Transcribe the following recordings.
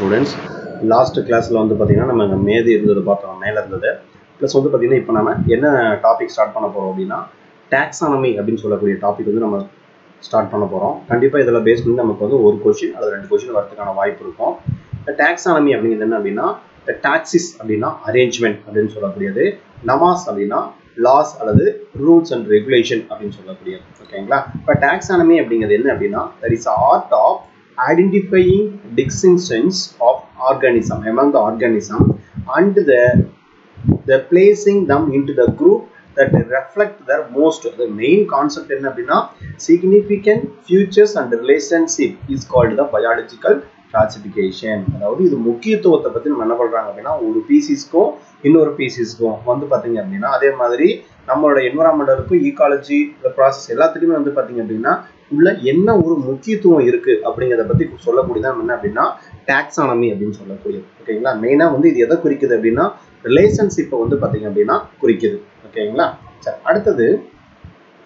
students last class la வந்து பாத்தீங்கன்னா நம்ம மேதி இருந்தது பார்த்தோம் மேல இருந்தது ப்ளஸ் வந்து பாத்தீங்கன்னா இப்போ நாம என்ன டாபிக் ஸ்டார்ட் பண்ண போறோம் அப்படினா டாக்ஸானமி அப்படினு சொல்லக்கூடிய டாபிக் வந்து நம்ம ஸ்டார்ட் பண்ண போறோம். கண்டிப்பா இதல பேஸ் பண்ணி நமக்கு வந்து ஒரு क्वेश्चन அல்லது ரெண்டு क्वेश्चन வரதுக்கான வாய்ப்பு இருக்கும். டாக்ஸானமி அப்படிங்கிறது என்ன அப்படினா டாக்ஸிஸ் அப்படினா அரேஞ்ச்மென்ட் அப்படினு சொல்லக்கூடியது, நமாஸ் அப்படினா லாஸ் அல்லது ரூல்ஸ் அண்ட் ரெகுலேஷன் அப்படினு சொல்லக்கூடியது. ஓகேங்களா? இப்போ டாக்ஸானமி அப்படிங்கிறது என்ன அப்படினா that is art of identifying distinctions of organism among the organism and the placing them into the group that reflect their most the main concept என்ன அப்படினா significant features and relationship is called the biological classification. அதாவது இது முக்கியத்துவத்தை பத்தி நம்ம என்ன பண்றாங்க அப்படினா ஒரு ஸ்பீசிஸ்க்கும் இன்னொரு ஸ்பீசிஸ்க்கும் வந்து பாத்தீங்க அப்படினா அதே மாதிரி நம்மளோட என்விரான்மென்ட்க்கு ஈகாலஜி the process எல்லாத்துலயுமே வந்து பாத்தீங்க அப்படினா உள்ள என்ன ஒரு முக்கியத்துவம் இருக்கு அப்படிங்கறத பத்தி சொல்லக்கூடியது என்ன அப்படினா டாக்ஸானமி அப்படினு சொல்லக்கூடியது. ஓகேங்களா? மெயினா வந்து இது எதை குறிக்குது அப்படினா ரிலேஷன்ஷிப்பை வந்து பாத்தீங்க அப்படினா குறிக்குது. ஓகேங்களா? சரி, அடுத்து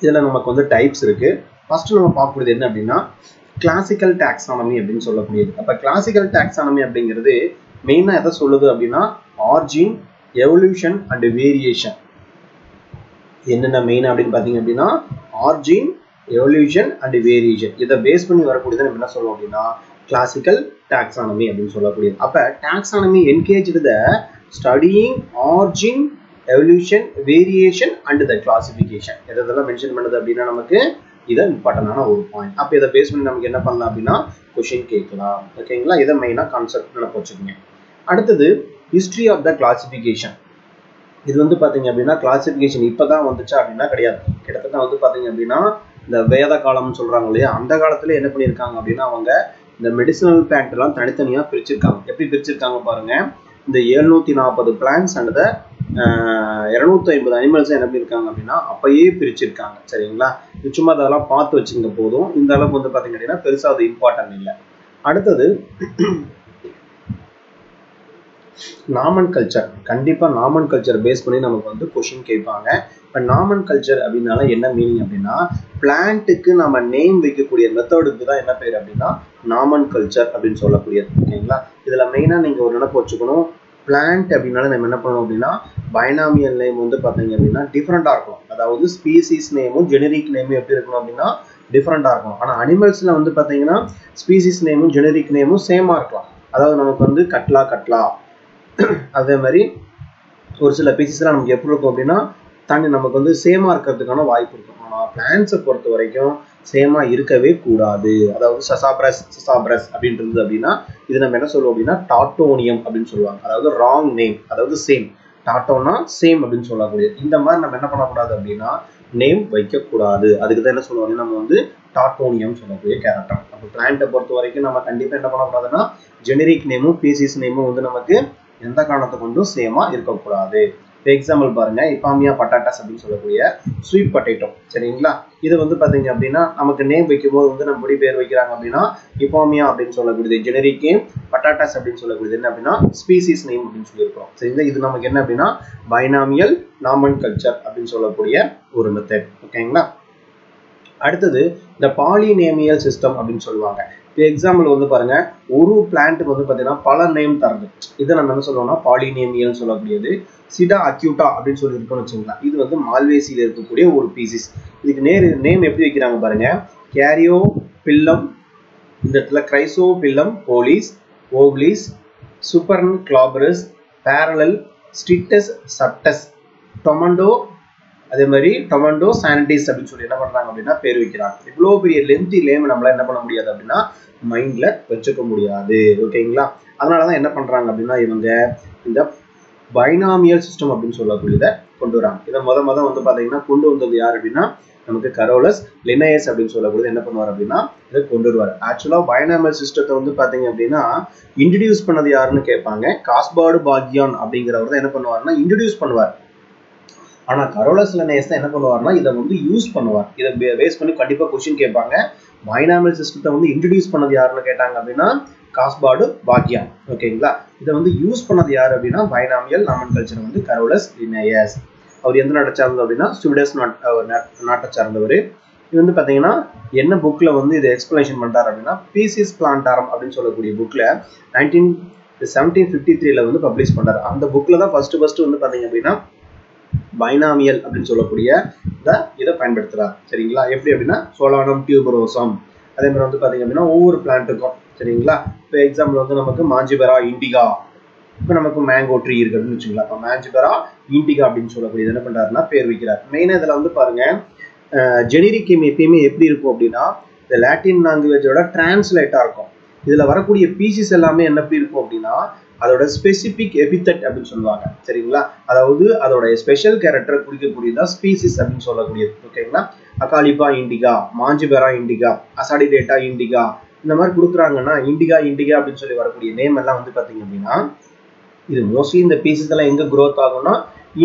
இதுல நமக்கு வந்து டைப்ஸ் இருக்கு. ஃபர்ஸ்ட் நம்ம பார்க்கக்கூடியது என்ன அப்படினா கிளாசிக்கல் டாக்ஸானமி அப்படினு சொல்லக்கூடியது. அப்ப கிளாசிக்கல் டாக்ஸானமி அப்படிங்கிறது மெயினா எதை சொல்லுது அப்படினா ஆரிஜின், எவல்யூஷன் அண்ட் வேரியேஷன். என்னென்ன மெயின் அப்படின்னு பாத்தீங்க அப்படினா ஆரிஜின், எவல்யூஷன் அண்ட் வேரியேஷன் இதை பேஸ் பண்ணி வரக்கூடியது நம்ம என்ன சொல்லுவோம் அப்படினா கிளாசிக்கல் டாக்ஸானமி அப்படின்னு சொல்லக்கூடியது. அப்ப taxonomy engaged the studying origin, evolution, variation and the classification. இதெல்லாம் மென்ஷன் பண்ணது அப்படின்னா நமக்கு இது இம்பார்ட்டன்டான ஒரு பாயிண்ட். அப்ப இதை பேஸ் பண்ணி நமக்கு என்ன பண்ணலாம் அப்படின்னா क्वेश्चन கேட்கலாம். ஓகேங்களா? இதை மெயினா கான்செப்ட் நினைப்பு வச்சுக்கோங்க. அடுத்தது ஹிஸ்டரி ஆஃப் த கிளாசிஃபிகேஷன். இது வந்து பாத்தீங்க அப்படின்னா கிளாசிஃபிகேஷன் இப்பதான் வந்துச்சா அப்படின்னா கிடையாது. கிட்டத்தட்ட வந்து பாத்தீங்க அப்படின்னா இந்த வேத காலம்னு சொல்றாங்க இல்லையா, அந்த காலத்துல என்ன பண்ணிருக்காங்க அப்படின்னா அவங்க இந்த மெடிசினல் பிளான்ட் எல்லாம் தனித்தனியா பிரிச்சிருக்காங்க. எப்படி பிரிச்சிருக்காங்க பாருங்க. இந்த 740 பிளான்ட்ஸ் அண்ட் 250 அனிமல்ஸ் என்ன பண்ணிருக்காங்க அப்படின்னா அப்பயே பிரிச்சிருக்காங்க. சரிங்களா? சும்மா அதெல்லாம் பார்த்து வச்சுங்க போதும். இந்த அளவுக்கு வந்து பாத்தீங்க அப்படின்னா பெருசா அது இம்பார்ட்டன்ட் இல்லை. அடுத்தது நாமன் கல்ச்சர். கண்டிப்பா நாமன் கல்ச்சர் பேஸ் பண்ணி நமக்கு வந்து क्वेश्चन கேட்பாங்க. இப்ப நாமன் கல்ச்சர் அப்படின்னால என்ன மீனிங் அப்படின்னா பிளான்ட்டுக்கு நம்ம நேம் வைக்கக்கூடிய மெத்தடுக்கு தான் என்ன பேர் அப்படின்னா நாமன் கல்ச்சர் அப்படின்னு சொல்லக்கூடியது. ஓகேங்களா? இதுல மெயினா நீங்க ஒரு நினைப்பு வச்சுக்கணும். பிளான்ட் அப்படின்னால நம்ம என்ன பண்ணணும் அப்படின்னா பைனாமியல் நேம் வந்து பாத்தீங்க அப்படின்னா டிஃபரெண்டா இருக்கும். அதாவது ஸ்பீசிஸ் நேமும் ஜெனரிக் நேமும் எப்படி இருக்கணும் அப்படின்னா டிஃபரெண்டா இருக்கும். ஆனா அனிமல்ஸ்ல வந்து பாத்தீங்கன்னா ஸ்பீசிஸ் நேமும் ஜெனரிக் நேமும் சேமா இருக்கலாம். அதாவது நமக்கு வந்து கட்லா அதே மாதிரி ஒரு சில பீசஸ்லாம் நமக்கு எப்படி இருக்கும் அப்படின்னா தண்ணி நமக்கு வந்து சேமா இருக்கிறதுக்கான வாய்ப்பு இருக்கும். ஆனா பிளான்ட்ஸை பொறுத்த வரைக்கும் சேமா இருக்கவே கூடாது. அதாவது சசாப்ரஸ் அப்படின்றது அப்படின்னா இது நம்ம என்ன சொல்லுவோம் அப்படின்னா டாட்டோனியம் அப்படின்னு சொல்லுவாங்க. அதாவது ராங் நேம், அதாவது சேம். டாட்டோனா சேம் அப்படின்னு சொல்லக்கூடியது. இந்த மாதிரி நம்ம என்ன பண்ணக்கூடாது அப்படின்னா நேம் வைக்கக்கூடாது. அதுக்கு தான் என்ன சொல்லுவாங்க நம்ம வந்து டாட்டோனியம் சொல்லக்கூடிய கேரக்டர். அப்போ பிளான்ட்டை பொறுத்த வரைக்கும் நம்ம கண்டிப்பா என்ன பண்ணக்கூடாதுன்னா ஜெனரிக் நேமும் பீசிஸ் நேமும் வந்து நமக்கு எந்த காரணத்தை கொண்டும் சேமா இருக்கக்கூடாது. எக்ஸாம்பிள் பாருங்க, இப்பாமியா பட்டாட்டாஸ் அப்படின்னு சொல்லக்கூடிய ஸ்வீட் பொட்டேட்டோ. சரிங்களா? இது வந்து பாத்தீங்க அப்படின்னா நமக்கு நேம் வைக்கும் போது வந்து நம்ம எப்படி பேர் வைக்கிறாங்க அப்படின்னா இப்பாமியா அப்படின்னு சொல்லக்கூடியது ஜெனரிக் நேம், பட்டாட்டாஸ் அப்படின்னு சொல்லக்கூடியது என்ன அப்படின்னா ஸ்பீசிஸ் நேம் அப்படின்னு சொல்லியிருக்கோம். சரிங்களா? இது நமக்கு என்ன அப்படின்னா பைனாமியல் நாமன் கல்ச்சர் அப்படின்னு சொல்லக்கூடிய ஒரு மெத்தட். ஓகேங்களா? அடுத்தது இந்த பாலினேமியல் சிஸ்டம் அப்படின்னு சொல்லுவாங்க. எக்ஸாம்பிள் வந்து பாருங்க, ஒரு பிளான்ட்டுக்கு வந்து பாத்தீங்கன்னா பல நேம் தருது. இதை நம்ம என்ன சொல்லுவோம்னா பாலினேமியல் சொல்லக்கூடியது. சிடா அக்யூட்டா அப்படின்னு சொல்லி இருக்கோம்னு வச்சுக்கலாம். இது வந்து மால்வேசியில இருக்கக்கூடிய ஒரு பீசிஸ். இதுக்கு நேம் எப்படி வைக்கிறாங்க பாருங்க. கேரியோ பில்லம், இந்த இடத்துல கிரைசோ பில்லம் போலிஸ், ஓவ்லிஸ், சூப்பர்ன் கிளாபரஸ், பேரலல், ஸ்ட்ரிக்டஸ் சப்டஸ், டொமண்டோ, அதே மாதிரி டொமண்டோ சானிட்டிஸ் அப்படின்னு சொல்லி என்ன பண்றாங்க அப்படின்னா பேர் வைக்கிறாங்க. இவ்வளவு பெரிய லென்த்தி நேம் நம்மளால என்ன பண்ண முடியாது அப்படின்னா மைண்ட்ல வச்சுக்க முடியாது. ஓகேங்களா? அதனாலதான் என்ன பண்றாங்க அப்படின்னா இவங்க இந்த பைனாமியல் சிஸ்டம் அப்படின்னு சொல்லக்கூடியதை கொண்டு வராங்க. இதை முத வந்து பாத்தீங்கன்னா கொண்டு வந்தது யார் அப்படின்னா நமக்கு கரோலஸ் லினேயஸ் அப்படின்னு சொல்லக்கூடியது என்ன பண்ணுவார் அப்படின்னா இதை கொண்டு வருவார். ஆக்சுவலா பைனாமியல் சிஸ்டத்தை வந்து பாத்தீங்க அப்படின்னா இன்ட்ரடியூஸ் பண்ணது யாருன்னு கேட்பாங்க. காஸ்பார்டு பாக்யான் அப்படிங்கிறவர் தான் என்ன பண்ணுவாருன்னா இன்ட்ரடியூஸ் பண்ணுவார். ஆனா கரோலஸ் லினேயஸ் தான் என்ன பண்ணுவார்னா இதை வந்து யூஸ் பண்ணுவார். இதை பேஸ் பண்ணி கண்டிப்பா क्वेश्चन கேட்பாங்க. பைனாமியல் சிஸ்டத்தை வந்து இன்ட்ரடியூஸ் பண்ணது யாருன்னு கேட்டாங்க அப்படின்னா காஸ்பார்டு பாக்யான். ஓகேங்களா? இதை வந்து யூஸ் பண்ணது யாரு அப்படின்னா பைனாமியல் நாமன் கல்ச்சர் வந்து கரோலஸ் லினேயஸ். அவர் எந்த நாட்டை சார்ந்தவர் அப்படின்னா ஸ்வீடஸ் நாட்டை சார்ந்தவர். இது வந்து பாத்தீங்கன்னா என்ன புக்ல வந்து இது எக்ஸ்பிளனேஷன் பண்றாரு அப்படின்னா பீசிஸ் பிளான்டாரம் அப்படின்னு சொல்லக்கூடிய புக்ல 1753ல வந்து பப்ளிஷ் பண்றாரு. அந்த புக்ல தான் ஃபர்ஸ்ட் வந்து பாத்தீங்க அப்படின்னா பைனாமியல் அப்படின்னு சொல்லக்கூடிய இதை பயன்படுத்துறாரு. சரிங்களா? எப்படி அப்படின்னா சோலானம் டியூபரோசம், அதே மாதிரி வந்து பாத்தீங்க அப்படின்னா ஒவ்வொரு பிளான்ட்டுக்கும். சரிங்களா? இப்போ எக்ஸாம்பிள் வந்து நமக்கு மாஞ்சிபெரா இண்டிகா, இப்போ நமக்கு மேங்கோ ட்ரீ இருக்கு அப்படின்னு வச்சுக்கலாம். இப்போ மாஞ்சிபெரா இண்டிகா அப்படின்னு சொல்லக்கூடியது என்ன பண்றாருன்னா பேர் வைக்கிறார். மெயினாக இதில் வந்து பாருங்க ஜெனரிக் நேம் எப்பயுமே எப்படி இருக்கும் அப்படின்னா இந்த லாட்டின் லாங்குவேஜோட டிரான்ஸ்லேட்டா இருக்கும். இதுல வரக்கூடிய பீசிஸ் எல்லாமே என்ன எப்படி இருக்கும் அப்படின்னா அதோட ஸ்பெசிபிக் எபித்தட் அப்படின்னு சொல்லுவாங்க. சரிங்களா? அதாவது அதோட ஸ்பெஷல் கேரக்டரை குறிக்கக்கூடியதான் ஸ்பீசிஸ் அப்படின்னு சொல்லக்கூடியது. ஓகேங்களா? அகாலிபா இண்டிகா, மாஞ்சிபெரா இண்டிகா, அசாடிடேட்டா இண்டிகா, இந்த மாதிரி கொடுக்குறாங்கன்னா இண்டிகா அப்படின்னு சொல்லி வரக்கூடிய நேம் எல்லாம் வந்து பாத்தீங்க அப்படின்னா இது மோஸ்ட்லி இந்த பீசஸ் எல்லாம் எங்க growth ஆகும்னா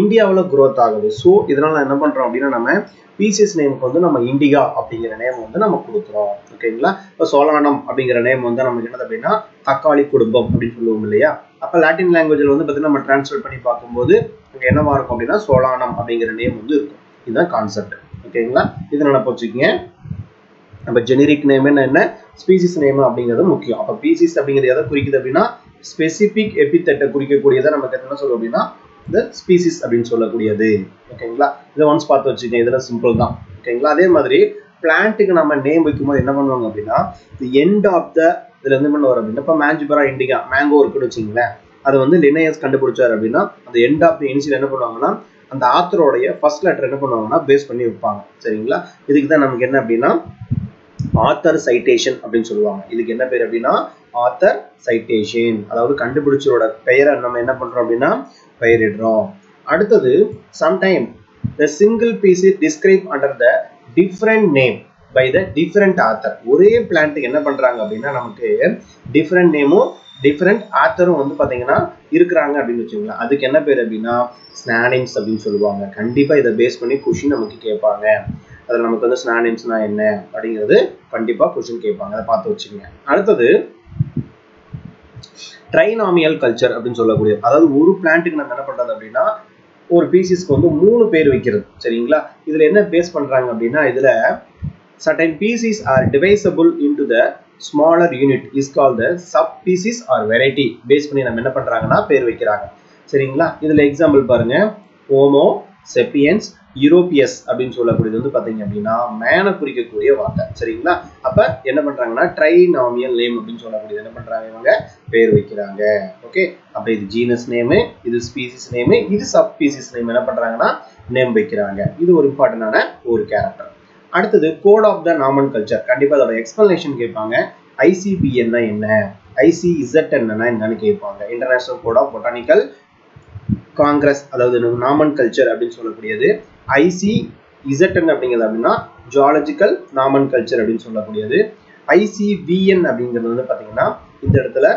இந்தியாவில் growth ஆகுது. ஸோ இதனால என்ன பண்றோம் அப்படின்னா நம்ம பீசிஸ் நேமுக்கு வந்து நம்ம இண்டிகா அப்படிங்கிற நேம் வந்து நம்ம கொடுக்குறோம். ஓகேங்களா? இப்போ சோலானம் அப்படிங்கிற நேம் வந்து நமக்கு என்னது அப்படின்னா தக்காளி குடும்பம் அப்படின்னு சொல்லுவோம் இல்லையா? அப்போ லாட்டின் லாங்குவேஜில் வந்து பார்த்தீங்கன்னா நம்ம டிரான்ஸ்லேட் பண்ணி பார்க்கும்போது இங்கே என்னவா இருக்கும் அப்படின்னா சோலானம் அப்படிங்கிற நேம் வந்து இருக்கும். இதுதான் கான்செப்ட். ஓகேங்களா? இது நினைப்பு வச்சுக்கோங்க. நம்ம ஜெனரிக் நேம் என்ன ஸ்பீசிஸ் நேம் அப்படிங்கிறது முக்கியம். அப்போ பீசிஸ் அப்படிங்கிறது எதை குறிக்குது அப்படின்னா ஸ்பெசிபிக் எபித்தட்டை குறிக்கக்கூடியதை நமக்கு என்ன சொல்லுவோம் அப்படின்னா இந்த ஸ்பீசிஸ் அப்படின்னு சொல்லக்கூடியது. ஓகேங்களா? இதை ஒன்ஸ் பார்த்து வச்சுக்கோங்க. இதெல்லாம் சிம்பிள் தான். ஓகேங்களா? அதே மாதிரி பிளான்ட்டுக்கு நம்ம நேம் வைக்கும்போது என்ன பண்ணுவாங்க அப்படின்னா தி எண்ட் ஆஃப் த இதுல இருந்து பண்ண வரும் அப்படின்னா இப்போ மாஞ்சிபெரா இண்டிகா மேங்கோ இருக்குன்னு வச்சுங்களேன், அதை வந்து லினேயஸ் கண்டுபிடிச்சாரு அப்படின்னா அந்த எண்ட் ஆஃப் த இனிஷியல் என்ன பண்ணுவாங்கன்னா அந்த ஆத்தரோடைய ஃபர்ஸ்ட் லெட்டர் என்ன பண்ணுவாங்கன்னா பேஸ் பண்ணி வைப்பாங்க. சரிங்களா? இதுக்கு தான் நமக்கு என்ன அப்படின்னா ஆத்தர் சைட்டேஷன் அப்படின்னு சொல்லுவாங்க. இதுக்கு என்ன பேர் அப்படின்னா ஆத்தர் சைட்டேஷன், அதாவது கண்டுபிடிச்சோட பெயரை நம்ம என்ன பண்றோம் அப்படின்னா பெயரிடுறோம். அடுத்தது sometime the single piece is described under the different name by the different author. ஒரே பிளான்ட்டுக்கு என்ன பண்றாங்க அப்படின்னா நமக்கு டிஃப்ரெண்ட் நேமும் டிஃப்ரெண்ட் ஆத்தரும் வந்து பாத்தீங்கன்னா இருக்கிறாங்க அப்படின்னு வச்சுக்கோங்களேன். அதுக்கு என்ன பேர் அப்படின்னா ஸ்னானிம்ஸ் அப்படின்னு சொல்லுவாங்க. கண்டிப்பா இதை பேஸ் பண்ணி கொஸ்டின் நமக்கு கேட்பாங்க. அதில் நமக்கு வந்து ஸ்னானிம்ஸ்னா என்ன அப்படிங்கிறது கண்டிப்பா கொஸ்டின் கேட்பாங்க. அதை பார்த்து வச்சுக்கோங்க. அடுத்தது ட்ரைனாமியல் கல்ச்சர் அப்படின்னு சொல்லக்கூடிய, அதாவது ஒரு பிளான்ட்டுக்கு நம்ம என்ன பண்றது அப்படின்னா ஒரு பீசிஸ்க்கு வந்து 3 பேர் வைக்கிறது. சரிங்களா? இதுல என்ன பேஸ் பண்றாங்க அப்படின்னா இதுல certain species are divisible into the smaller unit is called the subspecies or variety. Base பண்ணி நம்ம என்ன பண்றாங்கன்னா பேர் வைக்கிறாங்க. சரிங்களா? இதுல எக்ஸாம்பிள் பாருங்க, ஹோமோ செப்பியன்ஸ் யூரோப்பியஸ் அப்படின்னு சொல்லக்கூடியது வந்து பாத்தீங்க அப்படின்னா மேனை குறிக்கக்கூடிய வார்த்தை. சரிங்களா? அப்ப என்ன பண்றாங்கன்னா ட்ரைனாமியல் நேம் அப்படின்னு சொல்லக்கூடியது என்ன பண்றாங்க இவங்க பேர் வைக்கிறாங்க. ஓகே, அப்ப இது ஜீனஸ் நேம், இது ஸ்பீசிஸ் நேம், இது சப் ஸ்பீசிஸ் நேம் என்ன பண்றாங்கன்னா நேம் வைக்கிறாங்க. இது ஒரு இம்பார்ட்டன்டான ஒரு கேரக்டர். அடுத்தது code of the nomenclature. கண்டிப்பா அதோட எக்ஸ்பிளனேஷன் கேட்பாங்க. ICBN என்ன, ICZN என்னன்னு கேட்பாங்க. International code of botanical congress, அதாவது நாமன் கல்ச்சர் அப்படின்னு சொல்லக்கூடியது. ICZN அப்படிங்கிறது அப்படின்னா ஜுவாலஜிக்கல் நாமன் கல்ச்சர் அப்படின்னு சொல்லக்கூடியது. ICVN அப்படிங்கிறது வந்து பாத்தீங்கன்னா இந்த இடத்துல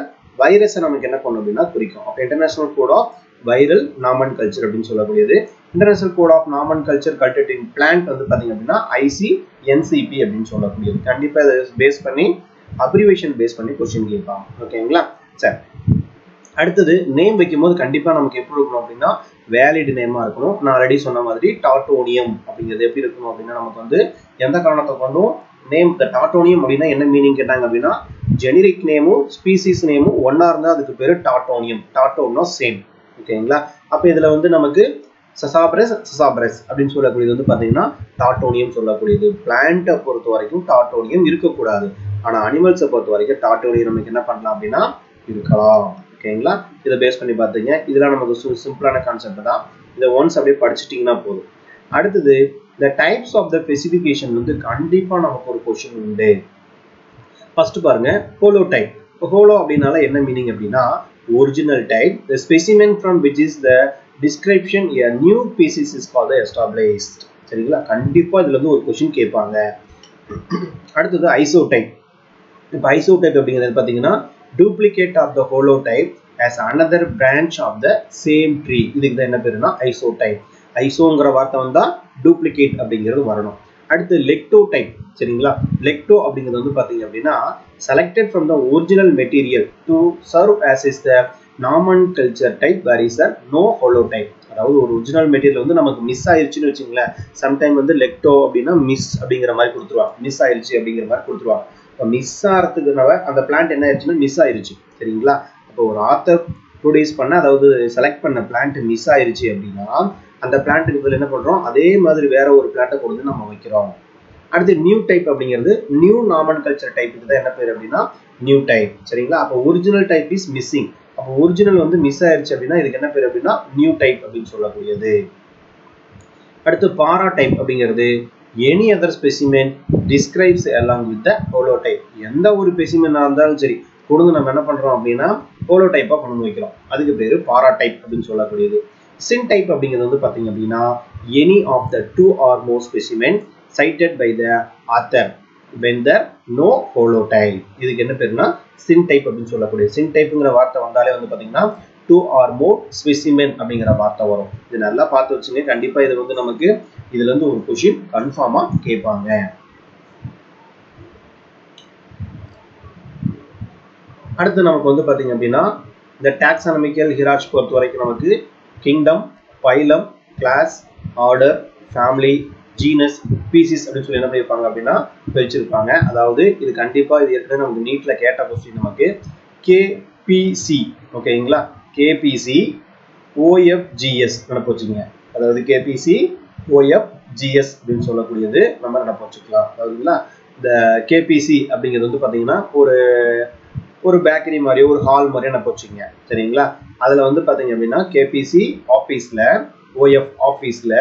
வைரஸை நமக்கு என்ன பண்ணும் அப்படின்னா குறிக்கும். அப்ப international code of viral nomenclature அப்படின்னு சொல்லக்கூடியது. International code of nomenclature cultivating plant வந்து பாத்தீங்க அப்படின்னா ICNCP அப்படின்னு சொல்லக்கூடியது. கண்டிப்பா இதை பேஸ் பண்ணி அப்ரிவேஷன் பேஸ் பண்ணி கொஸ்டின் கேட்பாங்க. ஓகேங்களா? சரி, அடுத்தது நேம் வைக்கும் போது கண்டிப்பா நமக்கு எப்படி இருக்கணும் அப்படின்னா வேலிட் நேமா இருக்கணும். நான் ஆல்ரெடி சொன்ன மாதிரி டாட்டோனியம் அப்படிங்கிறது எப்படி இருக்கணும் அப்படின்னா நமக்கு வந்து எந்த காரணத்தை கொண்டும் நேம் டாட்டோனியம் அப்படின்னா என்ன மீனிங் கேட்டாங்க அப்படின்னா ஜெனரிக் நேமும் ஸ்பீசிஸ் நேமும் ஒன்னா இருந்தா அதுக்கு பேரு டாட்டோனியம். டாட்டோனா சேம். ஓகேங்களா? அப்ப இதுல வந்து நமக்கு சசாப்ரஸ் அப்படின்னு சொல்லக்கூடியது வந்து பாத்தீங்கன்னா டாட்டோனியம் சொல்லக்கூடியது. பிளான்ட்டை பொறுத்த வரைக்கும் டாட்டோனியம் இருக்கக்கூடாது. ஆனா அனிமல்ஸை பொறுத்த வரைக்கும் டாட்டோனியம் நமக்கு என்ன பண்ணலாம் அப்படின்னா இருக்கலாம். ஓகேங்களா? இதை பேஸ் பண்ணி பாத்தீங்க. இதெல்லாம் நமக்கு சிம்பிளான கான்செப்ட் தான். இதை ஒன்ஸ் அப்படியே படிச்சுட்டீங்கன்னா போதும். அடுத்தது the types of the specification வந்து கண்டிப்பா நமக்கு ஒரு கொஸ்டின் உண்டு. ஃபர்ஸ்ட் பாருங்க ஹோலோடைப். ஹோலோ அப்படினால என்ன மீனிங் அப்படின்னா original type, the specimen from which is the description a new species is called the established. சரிங்களா? கண்டிப்பா இதுல இருந்து ஒரு கொஸ்டின் கேட்பாங்க. அடுத்தது ஐசோடைப். இப்போ ஐசோடைப் அப்படிங்கிறது பாத்தீங்கன்னா duplicate of the holotype as another branch of the same tree. இதுக்கு தான் என்ன பேருன்னா ஐசோடைப். ஐசோங்கிற வார்த்தை வந்தா டூப்ளிகேட் அப்படிங்கிறது வரணும். அடுத்து லெக்டோடைப். சரிங்களா? லெக்டோ அப்படிங்கிறது வந்து பாத்தீங்க அப்படின்னா selected from the original material to serve as is the nomenclature type where is a no holotype. அதாவது ஒரு ஒரிஜினல் மெட்டீரியல் வந்து நமக்கு மிஸ் ஆயிருச்சுன்னு வச்சுங்களேன். சம்டைம் வந்து லெக்டோ அப்படின்னா மிஸ் அப்படிங்கிற மாதிரி கொடுத்துருவாங்க, மிஸ் ஆயிருச்சு அப்படிங்கிற மாதிரி கொடுத்துருவாங்க. இப்போ மிஸ் ஆகிறதுக்குனால அந்த பிளான்ட் என்ன ஆயிடுச்சுன்னா மிஸ் ஆயிருச்சு. சரிங்களா? இப்போ ஒரு ஆத்தர் ப்ரொடியூஸ் பண்ண, அதாவது செலக்ட் பண்ண பிளான்ட் மிஸ் ஆயிருச்சு அப்படின்னா அந்த பிளான்ட்டுக்கு பதில் என்ன பண்றோம், அதே மாதிரி வேற ஒரு பிளான்ட்டை கொண்டு வந்து நம்ம வைக்கிறோம். அடுத்து நியூ டைப் அப்படிங்கிறது நியூ நாமன்கல்ச்சர் டைப்புக்கு தான் என்ன பேர் அப்படின்னா நியூ டைப். சரிங்களா? அப்போ ஒரிஜினல் டைப் இஸ் மிஸ்ஸிங். அப்போ ஒரிஜினல் வந்து மிஸ் ஆயிருச்சு அப்படின்னா இதுக்கு என்ன பேர் அப்படின்னா நியூ டைப் அப்படின்னு சொல்லக்கூடியது. அடுத்து பாரா டைப் அப்படிங்கிறது any other specimen describes along with the holotype. எந்த ஒரு ஸ்பெசிமெனா இருந்தாலும் சரி கொண்டு நம்ம என்ன பண்றோம் அப்படின்னா ஹோலோடைப்பா கொண்டு வந்து வைக்கிறோம். அதுக்கு பேரு பாரா டைப் அப்படின்னு சொல்லக்கூடியது. சின் டைப் அப்படிங்கிறது வந்து பாத்தீங்க அப்படின்னா any of the 2 or more specimen cited by the author when there no holotype. இதுக்கு என்ன பேருனா சின் டைப் அப்படின்னு சொல்லக்கூடிய. சின் டைப்ங்கிற வார்த்தை வந்தாலே வந்து பாத்தீங்கன்னா 2 or more specimen அப்படிங்கிற வார்த்தை வரும். இது நல்லா பார்த்து வச்சுங்க. கண்டிப்பா இது வந்து நமக்கு இதுல இருந்து ஒரு क्वेश्चन கன்ஃபார்மா கேட்பாங்க. அடுத்து நமக்கு வந்து பாத்தீங்க அப்படின்னா இந்த டாக்ஸானமிக்கல் ஹியரார்ச்சி பொறுத்த வரைக்கும் நமக்கு kingdom, phylum, class, order, family, genus, species அப்படின்னு சொல்லி என்ன பண்ணிருப்பாங்க அப்படின்னா பிரிச்சிருப்பாங்க. அதாவது இது கண்டிப்பா இது ஏற்கனவே நமக்கு நீட்ல கேட்ட क्वेश्चन நமக்கு கேபிசி. ஓகேங்களா? கேபிசி ஓஎஃப்ஜிஎஸ் நினைப்பு வச்சுக்கோங்க. அதாவது கேபிசி ஓஎஃப்ஜிஎஸ் அப்படின்னு சொல்லக்கூடியது நம்ம நினைப்பு வச்சுக்கலாம். அதாவதுங்களா இந்த கேபிசி அப்படிங்கிறது வந்து பாத்தீங்கன்னா ஒரு பேக்கரி மாதிரியோ ஒரு ஹால் மாதிரியோ நினைப்பு வச்சுக்கோங்க. சரிங்களா? அதுல வந்து பாத்தீங்க அப்படின்னா கேபிசி ஆபீஸ்ல, ஓஎஃப் ஆபீஸ்ல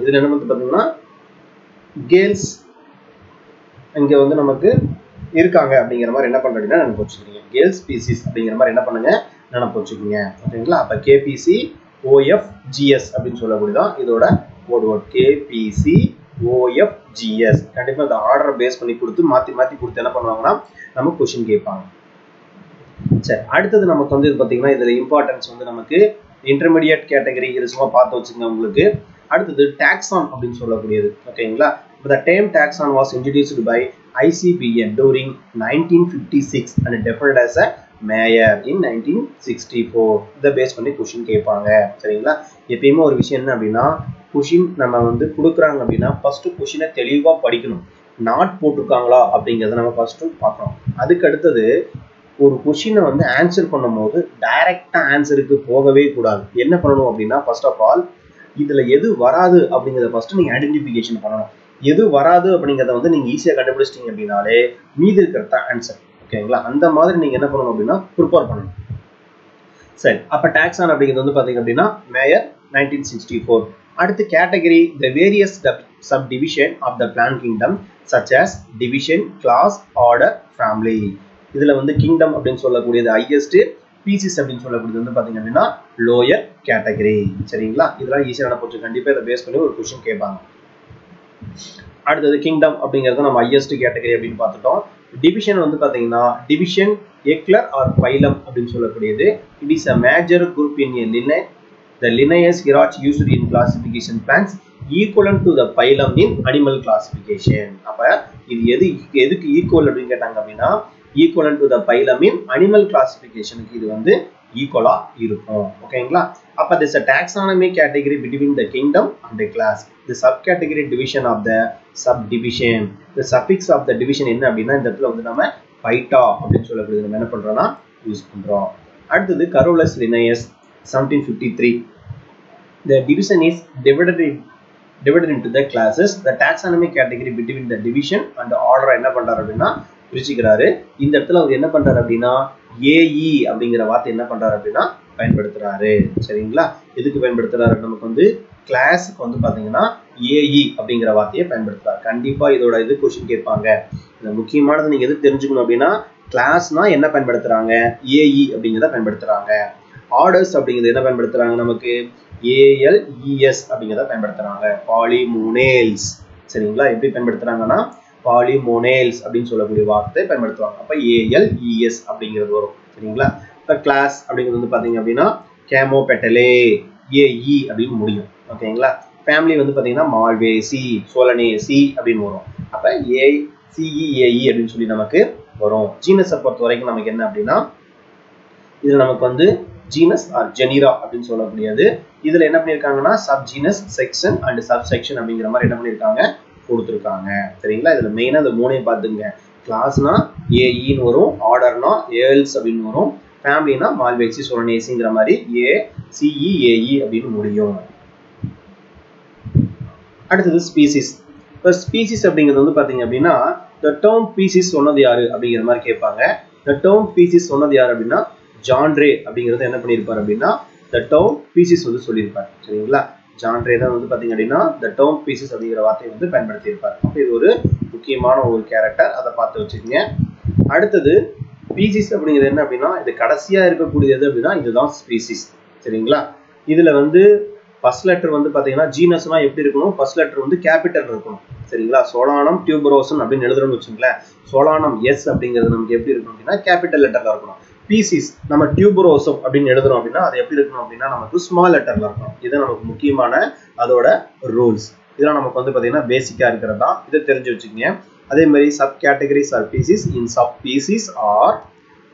இதுல என்ன வந்து பாத்தீங்கன்னா கேர்ள்ஸ் இங்க வந்து நமக்கு இருக்காங்க அப்படிங்கிற மாதிரி என்ன பண்றீங்கன்னா நினைப்பு வச்சுக்கீங்க. கேர்ள்ஸ் ஸ்பீசிஸ் அப்படிங்கிற மாதிரி என்ன பண்ணுங்க நினைப்பு வச்சுக்கீங்க. ஓகேங்களா? அப்ப கேபிசி ஓஎஃப்ஜிஎஸ் அப்படின்னு சொல்லக்கூடியதான் இதோட கோட். கேபிசி ஓஎஃப்ஜிஎஸ். கண்டிப்பா இந்த ஆர்டரை பேஸ் பண்ணி கொடுத்து மாத்தி கொடுத்து என்ன பண்ணுவாங்கன்னா நம்ம क्वेश्चन கேட்பாங்க. சரி, அடுத்தது நமக்கு வந்து இது பாத்தீங்கன்னா இதுல இம்பார்ட்டன்ஸ் வந்து நமக்கு இன்டர்மீடியட் கேட்டகரி இது சும்மா பார்த்து வச்சுங்க உங்களுக்கு. அடுத்தது டாக்ஸான் அப்படின்னு சொல்லக்கூடியது. ஓகேங்களா? The term taxon was introduced by ICBN during 1956 and defined as a mayor in 1964. இதை பேஸ் பண்ணி क्वेश्चन கேட்பாங்க. சரிங்களா? எப்பயுமே ஒரு விஷயம் என்ன அப்படின்னா क्वेश्चन நம்ம வந்து கொடுக்குறாங்க அப்படின்னா ஃபர்ஸ்ட் क्वेश्चனை தெளிவா படிக்கணும். நாட் போட்டுருக்காங்களா அப்படிங்கிறத நம்ம ஃபர்ஸ்ட் பார்க்கணும். அதுக்கு அடுத்தது ஒரு क्वेश्चனை வந்து ஆன்சர் பண்ணும்போது டைரக்டா ஆன்சருக்கு போகவே கூடாது. என்ன பண்ணணும் அப்படின்னா ஃபர்ஸ்ட் ஆஃப் ஆல் இதுல எது வராது அப்படிங்கிறத ஃபர்ஸ்ட் நீங்க ஐடென்டிஃபிகேஷன் பண்ணணும். எது வராது அப்படிங்கிறத வந்து நீங்க ஈஸியா கண்டுபிடிச்சிட்டீங்க அப்படின்னாலே மீதி இருக்கிறத ஆன்சர். ஓகேங்களா? அந்த மாதிரி நீங்க என்ன பண்ணணும் அப்படின்னா ப்ரிப்பேர் பண்ணணும். சரி, அப்ப டாக்ஸான் அப்படிங்கிறது வந்து பாத்தீங்க அப்படின்னா மேயர் 1964. அடுத்து category the various subdivision of the plant kingdom such as division, class, order, family. இதுல வந்து கிங்டம் அப்படின்னு சொல்லக்கூடியது ஹையஸ்ட், ஸ்பீசிஸ் அப்படின்னு சொல்லக்கூடியது வந்து பாத்தீங்க அப்படின்னா லோயர் கேட்டகரி. சரிங்களா? இதெல்லாம் ஈஸியா நடப்போச்சு. கண்டிப்பா இதை பேஸ் பண்ணி ஒரு क्वेश्चन கேட்பாங்க. அடுத்தது கிங்டம் அப்படிங்கறது நம்ம ஹையஸ்ட் கேட்டகரி அப்படின்னு பார்த்துட்டோம். டிவிஷன் வந்து பாத்தீங்கன்னா டிவிஷன், எக்லர் ஆர் பைலம் அப்படின்னு சொல்லக்கூடியது. It is a major group in a lineage. The lineage hierarchy used in classification plants equivalent to the phylum in animal classification. அப்ப இது எதுக்கு ஈக்குவல் அப்படின்னு கேட்டாங்க அப்படின்னா equivalent to the phylum in animal classification இது வந்து ஈக்குவலா இருக்கும். ஓகேங்களா? அப்ப this is a taxonomic category between the kingdom and the class. The subcategory division of the subdivision. The suffix of the division என்ன அப்படின்னா இந்த இடத்துல வந்து நம்ம பைட்டா அப்படின்னு சொல்லக்கூடியது நம்ம என்ன பண்றோம்னா யூஸ் பண்றோம். அடுத்தது Carolus Linnaeus 1753. The division is divided into the classes. The taxonomic category between the division and the order என்ன பண்றாரு அப்படின்னா பிரிச்சுக்கிறாரு. இந்த இடத்துல அவர் என்ன பண்றாரு அப்படின்னா ஏஇ அப்படிங்கிற வார்த்தை என்ன பண்றாரு அப்படின்னா பயன்படுத்துறாரு. சரிங்களா? எதுக்கு பயன்படுத்துறாரு? நமக்கு வந்து கிளாஸுக்கு வந்து பாத்தீங்கன்னா ஏஇ அப்படிங்கிற வார்த்தையை பயன்படுத்துறாரு. கண்டிப்பா இதோட இது क्वेश्चन கேட்பாங்க. இந்த முக்கியமானது நீங்க எது தெரிஞ்சுக்கணும் அப்படின்னா கிளாஸ்னா என்ன பயன்படுத்துறாங்க, ஏஇ அப்படிங்கிறத பயன்படுத்துறாங்க. ஆர்டர்ஸ் அப்படிங்கிறது என்ன பயன்படுத்துறாங்க, நமக்கு ஏஎல்இஎஸ் அப்படிங்கிறத பயன்படுத்துறாங்க. பாலிமோனேல்ஸ். சரிங்களா? எப்படி பயன்படுத்துறாங்கன்னா பாலிமோனேல்ஸ் அப்படின்னு சொல்லக்கூடிய வார்த்தை பயன்படுத்துவாங்க. அப்ப ஏஎல்இஎஸ் அப்படிங்கிறது வரும். சரிங்களா? இப்ப கிளாஸ் அப்படிங்கிறது வந்து பாத்தீங்க அப்படின்னா கேமோபெட்டலே, ஏஇ அப்படின்னு முடியும். ஓகேங்களா? ஃபேமிலி வந்து பாத்தீங்கன்னா மால்வேசி, சோலனேசி அப்படின்னு வரும். அப்ப ஏசிஇஏஇ அப்படின்னு சொல்லி நமக்கு வரும். ஜீனஸை பொறுத்த வரைக்கும் நமக்கு என்ன அப்படின்னா இது நமக்கு வந்து ஜீனஸ் ஆர் ஜெனிரா அப்படின்னு சொல்லக்கூடியது. இதுல என்ன பண்ணிருக்காங்கன்னா சப்ஜீனஸ், செக்ஷன் அண்ட் சப்செக்ஷன் அப்படிங்கிற மாதிரி என்ன பண்ணிருக்காங்க கொடுத்துருக்காங்க. சரிங்களா? இதுல மெயினா இந்த மூணையும் பார்த்துங்க. கிளாஸ்னா ஏஇன்னு வரும், ஆர்டர்னா ஏஎல்ஸ் அப்படின்னு வரும், ஃபேமிலினா மால்வேக்சி சோலனேசிங்கிற மாதிரி ஏசிஇஏஇ அப்படின்னு முடியும். அடுத்தது ஸ்பீசிஸ். இப்போ ஸ்பீசிஸ் அப்படிங்கிறது வந்து பார்த்தீங்க அப்படின்னா the term species சொன்னது யாரு அப்படிங்கிற மாதிரி கேட்பாங்க. the term species சொன்னது யாரு அப்படின்னா ஜான்ரே அப்படிங்கிறது என்ன பண்ணியிருப்பார் அப்படின்னா the term species வந்து சொல்லியிருப்பார். சரிங்களா? ஜான்ரே தான் வந்து பார்த்தீங்க அப்படின்னா the term species அப்படிங்கிற வார்த்தையை வந்து பயன்படுத்தியிருப்பார். அப்போ இது ஒரு முக்கியமான ஒரு கேரக்டர், அதை பார்த்து வச்சுக்கோங்க. அடுத்தது ஸ்பீசிஸ் அப்படிங்கிறது என்ன அப்படின்னா இது கடைசியா இருக்கக்கூடியது அப்படின்னா இதுதான் ஸ்பீசிஸ். சரிங்களா? இதுல வந்து ஃபர்ஸ்ட் லெட்டர் வந்து பாத்தீங்கன்னா ஜீனஸ்னா எப்படி இருக்கணும், ஃபர்ஸ்ட் லெட்டர் வந்து கேபிட்டல் இருக்கணும். சரிங்களா? சோலானம் டியூபரோசன் அப்படின்னு எழுதுறோம்னு வச்சுங்களேன். சோலானம் எஸ் அப்படிங்கிறது நமக்கு எப்படி இருக்கணும் அப்படின்னா கேபிட்டல் லெட்டர்ல இருக்கணும். பீசிஸ் நம்ம டியூபரோசம் அப்படின்னு எழுதுறோம் அப்படின்னா அது எப்படி இருக்கணும் அப்படின்னா நமக்கு ஸ்மால் லெட்டர்ல இருக்கணும். இது நமக்கு முக்கியமான அதோட ரூல்ஸ். இதெல்லாம் நமக்கு வந்து பாத்தீங்கன்னா பேசிக்கா இருக்கிறது தான். இதை தெரிஞ்சு வச்சுக்கோங்க. அதே மாதிரி subcategories or species in subspecies or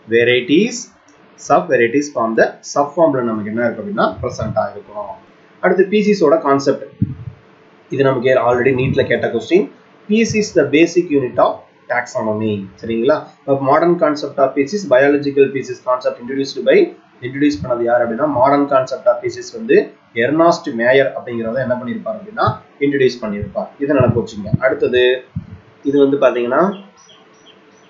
varieties subvarieties form the சப் ஃபார்ம்ல நமக்கு என்ன இருக்கு அப்படின்னா ப்ரெசென்ட் ஆகிருக்கும். அடுத்து பீசிஸோட கான்செப்ட். இது நமக்கு ஆல்ரெடி நீட்ல கேட்ட question. Species is the basic unit of taxonomy. சரிங்களா? Modern concept of species biological species concept introduce பண்ணது யார் அப்படின்னா மாடர்ன் கான்செப்ட் ஆஃப் பீசிஸ் வந்து எர்னாஸ்ட் மேயர் அப்படிங்கிறத என்ன பண்ணியிருப்பார் அப்படின்னா இன்ட்ரோடியூஸ் பண்ணியிருப்பார். இதை நினைப்பு வச்சுங்க. அடுத்தது இது வந்து பாத்தீங்கன்னா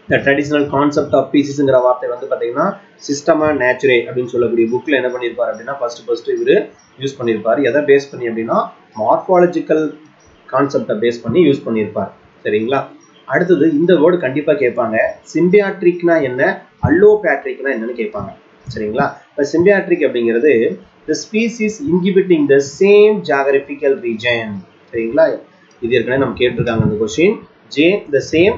the traditional concept of species-ங்கிற வார்த்தை வந்து பாத்தீங்கன்னா சிஸ்டமா நேச்சுரே அப்படின்னு சொல்லக்கூடிய புக்ல என்ன பண்ணியிருப்பார் அப்படின்னா ஃபர்ஸ்ட் இவரு யூஸ் பண்ணியிருப்பார். எதை பேஸ் பண்ணி அப்படின்னா மார்ஃபாலஜிக்கல் கான்செப்டை பேஸ் பண்ணி யூஸ் பண்ணியிருப்பார். சரிங்களா? அடுத்தது இந்த வேர்டு கண்டிப்பா கேட்பாங்க. சிம்பியாட்ரிக்னா என்ன, அல்லோபேட்ரிக்னா என்னன்னு கேட்பாங்க. சரிங்களா? இப்போ சிம்பியாட்ரிக் அப்படிங்கிறது the species inhabiting the same geographical region. சரிங்களா? இது ஏற்கனவே நம்ம கேட்டிருக்காங்க இந்த கொஸ்டின். the same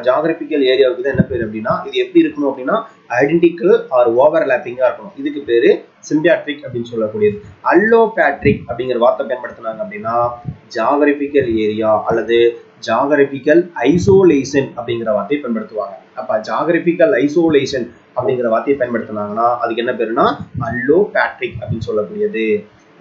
geographical ஏரியாவுக்கு தான் என்ன பேர் அப்படின்னா இது எப்படி இருக்கணும் அப்படின்னா ஐடென்டிக்கல் ஆர் ஓவர்லாப்பிங்கா இருக்கணும். இதுக்கு பேரு சிம்பியாட்ரிக் அப்படின்னு சொல்லக்கூடியது. அல்லோபேட்ரிக் அப்படிங்கிற வார்த்தை பயன்படுத்தினாங்க அப்படின்னா ஜியோகிராபிக்கல் ஏரியா அல்லது ஜியோகிராபிக்கல் ஐசோலேஷன் அப்படிங்கிற வார்த்தையை பயன்படுத்துவாங்க. அப்ப ஜியோகிராபிக்கல் ஐசோலேஷன் அப்படிங்கிற வார்த்தையை பயன்படுத்தினாங்கன்னா அதுக்கு என்ன பேருன்னா அல்லோபேட்ரிக் அப்படின்னு சொல்லக்கூடியது.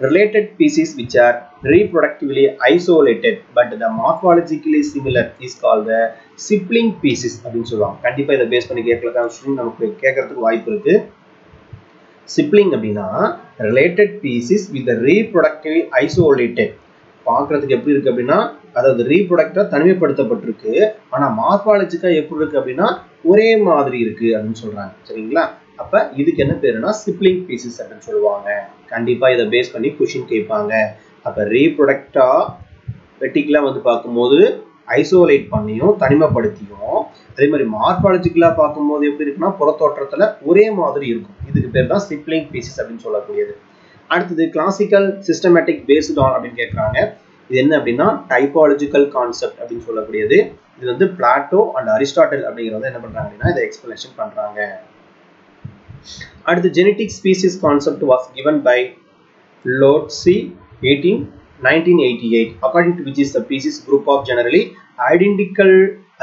Related species which are reproductively isolated but the morphologically similar is called the sibling species அப்படின்னு சொல்லுவாங்க. கண்டிப்பா இதை பேஸ் பண்ணி கேட்கலாம், நமக்கு கேட்கறதுக்கு வாய்ப்பு இருக்கு. sibling அப்படின்னா related species with the reproductively isolated. பார்க்கறதுக்கு எப்படி இருக்கு அப்படின்னா அதாவது ரீப்ரொடக்டா தனிமைப்படுத்தப்பட்டிருக்கு, ஆனா மார்பாலஜிக்கா எப்படி இருக்கு அப்படின்னா ஒரே மாதிரி இருக்கு அப்படின்னு சொல்றாங்க. சரிங்களா? அப்ப இதுக்கு என்ன பேருனா சிப்ளிங் பீசஸ் அப்படின்னு சொல்லுவாங்க. கண்டிப்பா இதை பேஸ் பண்ணி கொஸ்டின் கேட்பாங்க. அப்ப ரீப்ரொடக்டா வெட்டிக்கலா வந்து பார்க்கும்போது ஐசோலேட் பண்ணியும் தனிமைப்படுத்தியும், அதே மாதிரி மார்பாலஜிக்கலா பார்க்கும்போது எப்படி இருக்குன்னா புறத்தோற்றத்துல ஒரே மாதிரி இருக்கும். இதுக்கு பேர் தான் சிப்ளிங் பீசஸ் அப்படின்னு சொல்லக்கூடியது. அடுத்தது கிளாசிக்கல் சிஸ்டமேட்டிக் பேஸ்ட் ஆன் அப்படின்னு கேட்கறாங்க. இது என்ன அப்படின்னா டைபாலஜிக்கல் கான்செப்ட் அப்படின்னு சொல்லக்கூடியது. இது வந்து பிளாட்டோ அண்ட் அரிஸ்டாட்டில் அப்படிங்கிறத என்ன பண்றாங்க அப்படின்னா இதை எக்ஸ்பிளனேஷன் பண்றாங்க. அடுத்து genetic species concept was given by Lotze 1988 according to which is the species group of generally identical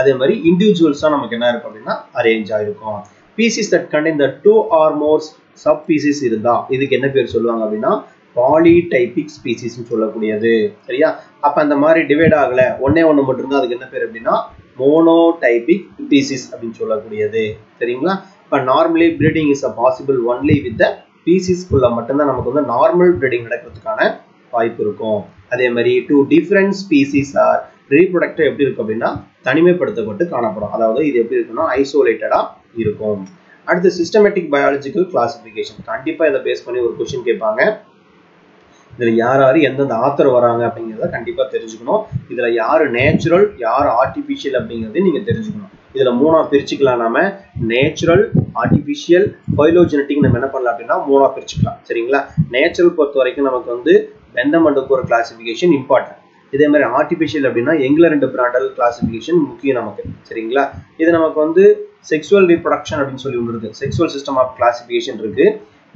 அதே மாதிரி இண்டிவிஜுவல்ஸா நமக்கு என்ன இருக்கும் அப்படின்னா அரேஞ்ச் ஆயிருக்கும். species that contain the two or more sub species இருந்தா இதுக்கு என்ன பேர் சொல்லுவாங்க அப்படின்னா பாலிடைபிக் ஸ்பீசிஸ் சொல்லக்கூடியது. சரியா? அப்ப அந்த மாதிரி டிவைட் ஆகல ஒன்னே ஒண்ணு மட்டும் இருந்தா அதுக்கு என்ன பேர் அப்படின்னா மோனோடைபிக் ஸ்பீசிஸ் அப்படின்னு சொல்லக்கூடியது. சரிங்களா? இப்ப normally breeding is possible only with the ஸ்பீசிஸ்க்குள்ள மட்டும்தான் நமக்கு வந்து நார்மல் பிரீடிங் நடக்கிறதுக்கான வாய்ப்பு இருக்கும். அதே மாதிரி two different species or reproductive எப்படி இருக்கும் அப்படின்னா தனிமைப்படுத்தப்பட்டு காணப்படும். அதாவது இது எப்படி இருக்குன்னா ஐசோலேட்டடா இருக்கும். அடுத்து சிஸ்டமேட்டிக் பயாலஜிக்கல் கிளாசிபிகேஷன். கண்டிப்பா இதை பேஸ் பண்ணி ஒரு கொஸ்டின் கேட்பாங்க. இதுல யார் யாரு எந்தெந்த ஆத்தர் வராங்க அப்படிங்கிறத கண்டிப்பா தெரிஞ்சுக்கணும். இதுல யாரு நேச்சுரல் யார் ஆர்டிபிஷியல் அப்படிங்கறதையும் நீங்க தெரிஞ்சுக்கணும். இதுல மூணா பிரிச்சுக்கலாம். நாம நேச்சுரல், ஆர்டிபிஷியல், பைலோஜெனட்டிக் நம்ம என்ன பண்ணலாம் அப்படின்னா மூணா பிரிச்சுக்கலாம். சரிங்களா? நேச்சுரல் பொறுத்த வரைக்கும் நமக்கு வந்து பெந்தம் அண்ட் ஒரு கிளாசிபிகேஷன் இம்பார்ட்டன்ட். இதே மாதிரி ஆர்டிபிஷியல் அப்படின்னா எங்கிலர் அண்ட் பிராண்டல் கிளாசிபிகேஷன் முக்கியம் நமக்கு. சரிங்களா? இது நமக்கு வந்து செக்ஷுவல் ரீப்ரொடக்ஷன் அப்படின்னு சொல்லி ஒன்று இருக்கு. செக்ஷுவல் சிஸ்டம் ஆஃப் கிளாசிபிகேஷன் இருக்கு.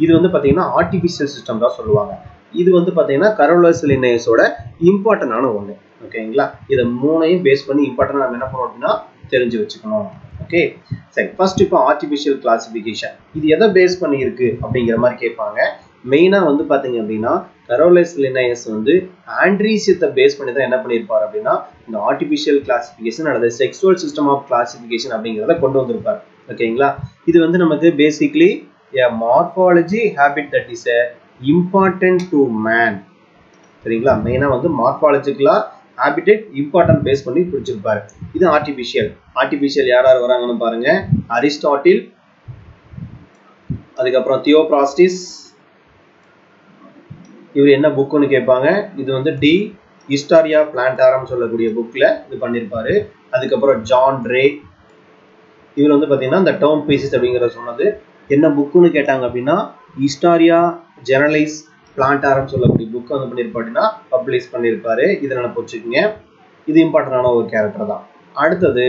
இது வந்து பாத்தீங்கன்னா ஆர்டிபிஷியல் சிஸ்டம் தான் சொல்லுவாங்க. இது வந்து பாத்தீங்கன்னா கரோலஸ் லினேயஸோட இம்பார்ட்டன்டான ஒண்ணு. ஓகேங்களா? இதை மூணையும் பேஸ் பண்ணி இம்பார்ட்டன்டா நம்ம என்ன பண்ணணும் அப்படின்னா தெரிஞ்சு வச்சுக்கணும். ஓகே சரி ஃபர்ஸ்ட் இப்போ ஆர்டிஃபிஷியல் கிளாசிஃபிகேஷன் இது எதை பேஸ் பண்ணி இருக்கு அப்படிங்கிற மாதிரி கேட்பாங்க. மெயினா வந்து பாத்தீங்க அப்படின்னா கரோலஸ் லின்னேயஸ் வந்து ஆண்ட்ரீசியத்தை பேஸ் பண்ணி தான் என்ன பண்ணியிருப்பார் அப்படின்னா இந்த ஆர்டிஃபிஷியல் கிளாசிஃபிகேஷன் அல்லது செக்ஸுவல் சிஸ்டம் ஆஃப் கிளாசிஃபிகேஷன் அப்படிங்கிறத கொண்டு வந்திருப்பார். ஓகேங்களா இது வந்து நமக்கு basically a morphology habit that is important to man. சரிங்களா மெயினா வந்து மார்ஃபாலஜிக்கலா ஹாபிடேட் இம்பார்ட்டன்ட் பேஸ் பண்ணி பிடிச்சிருப்பாரு. இது ஆர்டிஃபிஷியல் யார் யார் வராங்கன்னு பாருங்க. அரிஸ்டாட்டில், அதுக்கப்புறம் தியோப்ராஸ்டிஸ், இவர் என்ன புக்குன்னு கேட்பாங்க. இது வந்து டி ஹிஸ்டாரியா பிளான்டாரம் சொல்லக்கூடிய புக்ல இது பண்ணியிருப்பாரு. அதுக்கப்புறம் ஜான் ரே, இவர் வந்து பாத்தீங்கன்னா இந்த டேர்ம் பீசஸ் அப்படிங்கிறத சொன்னது. என்ன புக்குன்னு கேட்டாங்க அப்படின்னா ஹிஸ்டாரியா ஜெனரலைஸ் பிளான்டாரம் சொல்லக்கூடிய புக் வந்து பண்ணியிருப்பாருன்னா பப்ளிஷ் பண்ணியிருப்பாரு. இதை நினைப்பு வச்சுக்கோங்க. இது இம்பார்ட்டன்டான ஒரு கேரக்டர் தான். அடுத்தது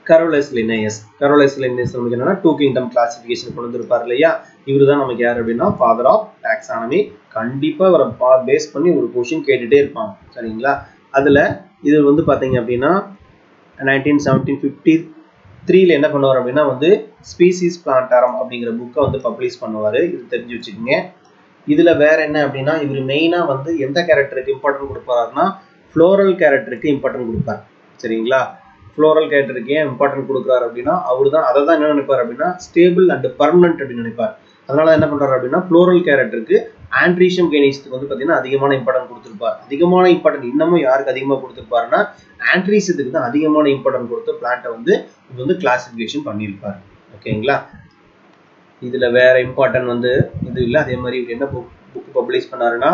கரோலஸ் லின்னேயஸ். நமக்கு என்னன்னா டூ கிங்டம் கிளாசிஃபிகேஷன் கொண்டு வந்திருப்பாரு இல்லையா. இவர் தான் நமக்கு யார் அப்படின்னா ஃபாதர் ஆஃப் டாக்ஸானமி. கண்டிப்பா இவரை பேஸ் பண்ணி ஒரு கொஸ்டின் கேட்டுட்டே இருப்பாங்க. சரிங்களா அதுல இது வந்து பாத்தீங்க அப்படின்னா 1953 என்ன பண்ணுவார் அப்படின்னா வந்து ஸ்பீசிஸ் பிளான்டாரம் அப்படிங்கிற புக்கை வந்து பப்ளிஷ் பண்ணுவாரு. இது தெரிஞ்சு வச்சுக்கோங்க. இதுல வேற என்ன அப்படின்னா இவர் மெயினா வந்து எந்த கேரக்டருக்கு இம்பார்ட்டன்ட் கொடுப்பாருன்னா ஃப்ளோரல் கேரக்டருக்கு இம்பார்ட்டன்ட் கொடுப்பார். சரிங்களா ஃப்ளோரல் கேரக்டருக்கு ஏன் இம்பார்ட்டன்ட் கொடுக்குறாரு அப்படின்னா அவர் தான் அதை தான் என்ன நினைப்பார் அப்படின்னா ஸ்டேபிள் அண்ட் பர்மனன்ட் அப்படின்னு நினைப்பார். அதனால என்ன பண்றாரு அப்படின்னா ஃப்ளோரல் கேரக்டருக்கு ஆண்ட்ரீஷியம் கைனேஸுக்கு வந்து பாத்தீங்கன்னா அதிகமான இம்பார்ட்டன்ட் கொடுத்திருப்பார். அதிகமான இம்பார்ட்டன்ட் இன்னமும் யாருக்கு அதிகமாக கொடுத்திருப்பாருன்னா ஆண்ட்ரீசியத்துக்கு தான் அதிகமான இம்பார்ட்டன்ட் கொடுத்து பிளான்ட்டை வந்து இது வந்து கிளாசிஃபிகேஷன் பண்ணியிருப்பார். ஓகேங்களா இதுல வேற இம்பார்ட்டன்ட் வந்து இது இல்லை. அதே மாதிரி இவர் என்ன புக் பப்ளிஷ் பண்ணாருன்னா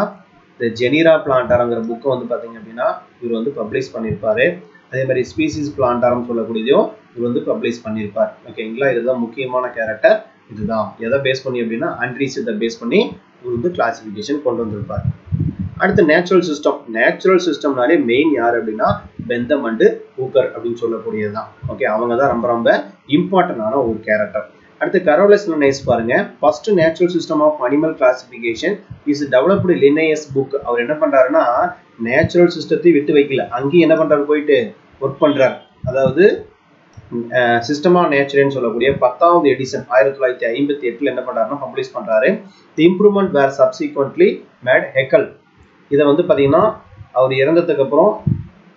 இந்த ஜெனிரா பிளான்டாரங்கிற புக்கை வந்து பாத்தீங்க அப்படின்னா இவர் வந்து பப்ளிஷ் பண்ணியிருப்பாரு. அதே மாதிரி ஸ்பீசிஸ் பிளான்டாரம் சொல்லக்கூடியதையும் இவர் வந்து பப்ளிஷ் பண்ணியிருப்பார். ஓகேங்களா இதுதான் முக்கியமான கேரக்டர். இதுதான் எதை பேஸ் பண்ணி அப்படின்னா ஆண்ட்ரீசியத்தை பேஸ் பண்ணி இவர் வந்து கிளாசிஃபிகேஷன் கொண்டு வந்திருப்பார். அடுத்து நேச்சுரல் சிஸ்டம்னாலே மெயின் யார் அப்படின்னா பெந்தம் அண்ட் ஹூக்கர் அப்படின்னு சொல்லக்கூடியதுதான். ஓகே அவங்க தான் ரொம்ப ரொம்ப இம்பார்ட்டன்டான ஒரு கேரக்டர். அடுத்து கரோலஸ் லின்னேயஸ் பாருங்க. First natural system of animal classification is developed Linnaeus book. அவர் என்ன பண்றாருன்னா நேச்சுரல் சிஸ்டத்தை விட்டு வைக்கல, அங்கேயும் என்ன பண்றாரு போயிட்டு ஒர்க் பண்றாரு. அதாவது சிஸ்டம் ஆஃப் நேச்சர்னு சொல்லக்கூடிய 10வது எடிஷன் 1958 என்ன பண்றாருன்னா பப்ளிஷ் பண்றாரு. தி இம்ப்ரூவ்மெண்ட் வேர் சப்சிக்வென்ட்லி மேட் ஹெக்கல். இதை வந்து பாத்தீங்கன்னா அவர் இறந்ததுக்கு அப்புறம்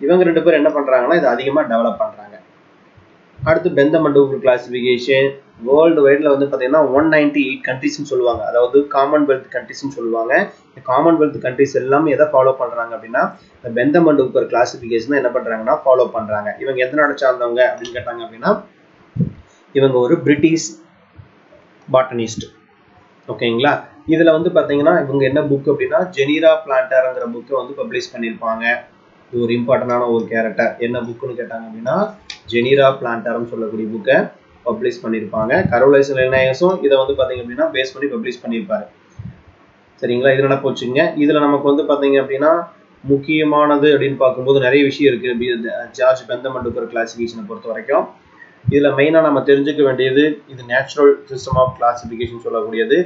இவங்க ரெண்டு பேரும் என்ன பண்றாங்கன்னா இதை அதிகமா டெவலப் பண்றாங்க. அடுத்து Bentham and Hooker classification world வைட்ல வந்து பாத்தீங்கன்னா 198 கண்ட்ரிஸ்ன்னு சொல்லுவாங்க. அதாவது காமன்வெல்த் கண்ட்ரிஸ்ன்னு சொல்லுவாங்க. இந்த காமன்வெல்த் கண்ட்ரிஸ் எல்லாமே எதை ஃபாலோ பண்றாங்க அப்படின்னா இந்த பெந்தம் அண்ட் ஹூக்கர் கிளாசிஃபிகேஷன் என்ன பண்றாங்கன்னா ஃபாலோ பண்றாங்க. இவங்க எந்த நாடு சார்ந்தவங்க அப்படின்னு கேட்டாங்க அப்படின்னா இவங்க ஒரு பிரிட்டிஷ் பாட்டனிஸ்ட். ஓகேங்களா இதுல வந்து பாத்தீங்கன்னா இவங்க என்ன புக் அப்படின்னா ஜெனிரா பிளான்டாரங்கிற புக்கை வந்து பப்ளிஷ் பண்ணியிருப்பாங்க. இது ஒரு இம்பார்ட்டன்டான ஒரு கேரக்டர். என்ன புக்குன்னு கேட்டாங்க அப்படின்னா ஜெனிரா பிளான்டாரம் சொல்லக்கூடிய புக்கை பப்ளிஷ் பண்ணியிருப்பாங்க. கரோலஸ் லின்னேயஸும் இதை வந்து பாத்தீங்க அப்படின்னா பேஸ் பண்ணி பப்ளிஷ் பண்ணியிருப்பாரு. சரிங்களா இது என்ன போச்சுங்க. இதுல நமக்கு வந்து பாத்தீங்க அப்படின்னா முக்கியமானது அப்படின்னு பார்க்கும்போது நிறைய விஷயம் இருக்கு. ஜார்ஜ் பெந்தம் அண்ட் ஹூக்கர் கிளாசிஃபிகேஷனை பொறுத்த வரைக்கும் இதுல மெயினா நம்ம தெரிஞ்சுக்க வேண்டியது இது நேச்சுரல் சிஸ்டம் ஆஃப் கிளாசிஃபிகேஷன் சொல்லக்கூடியது.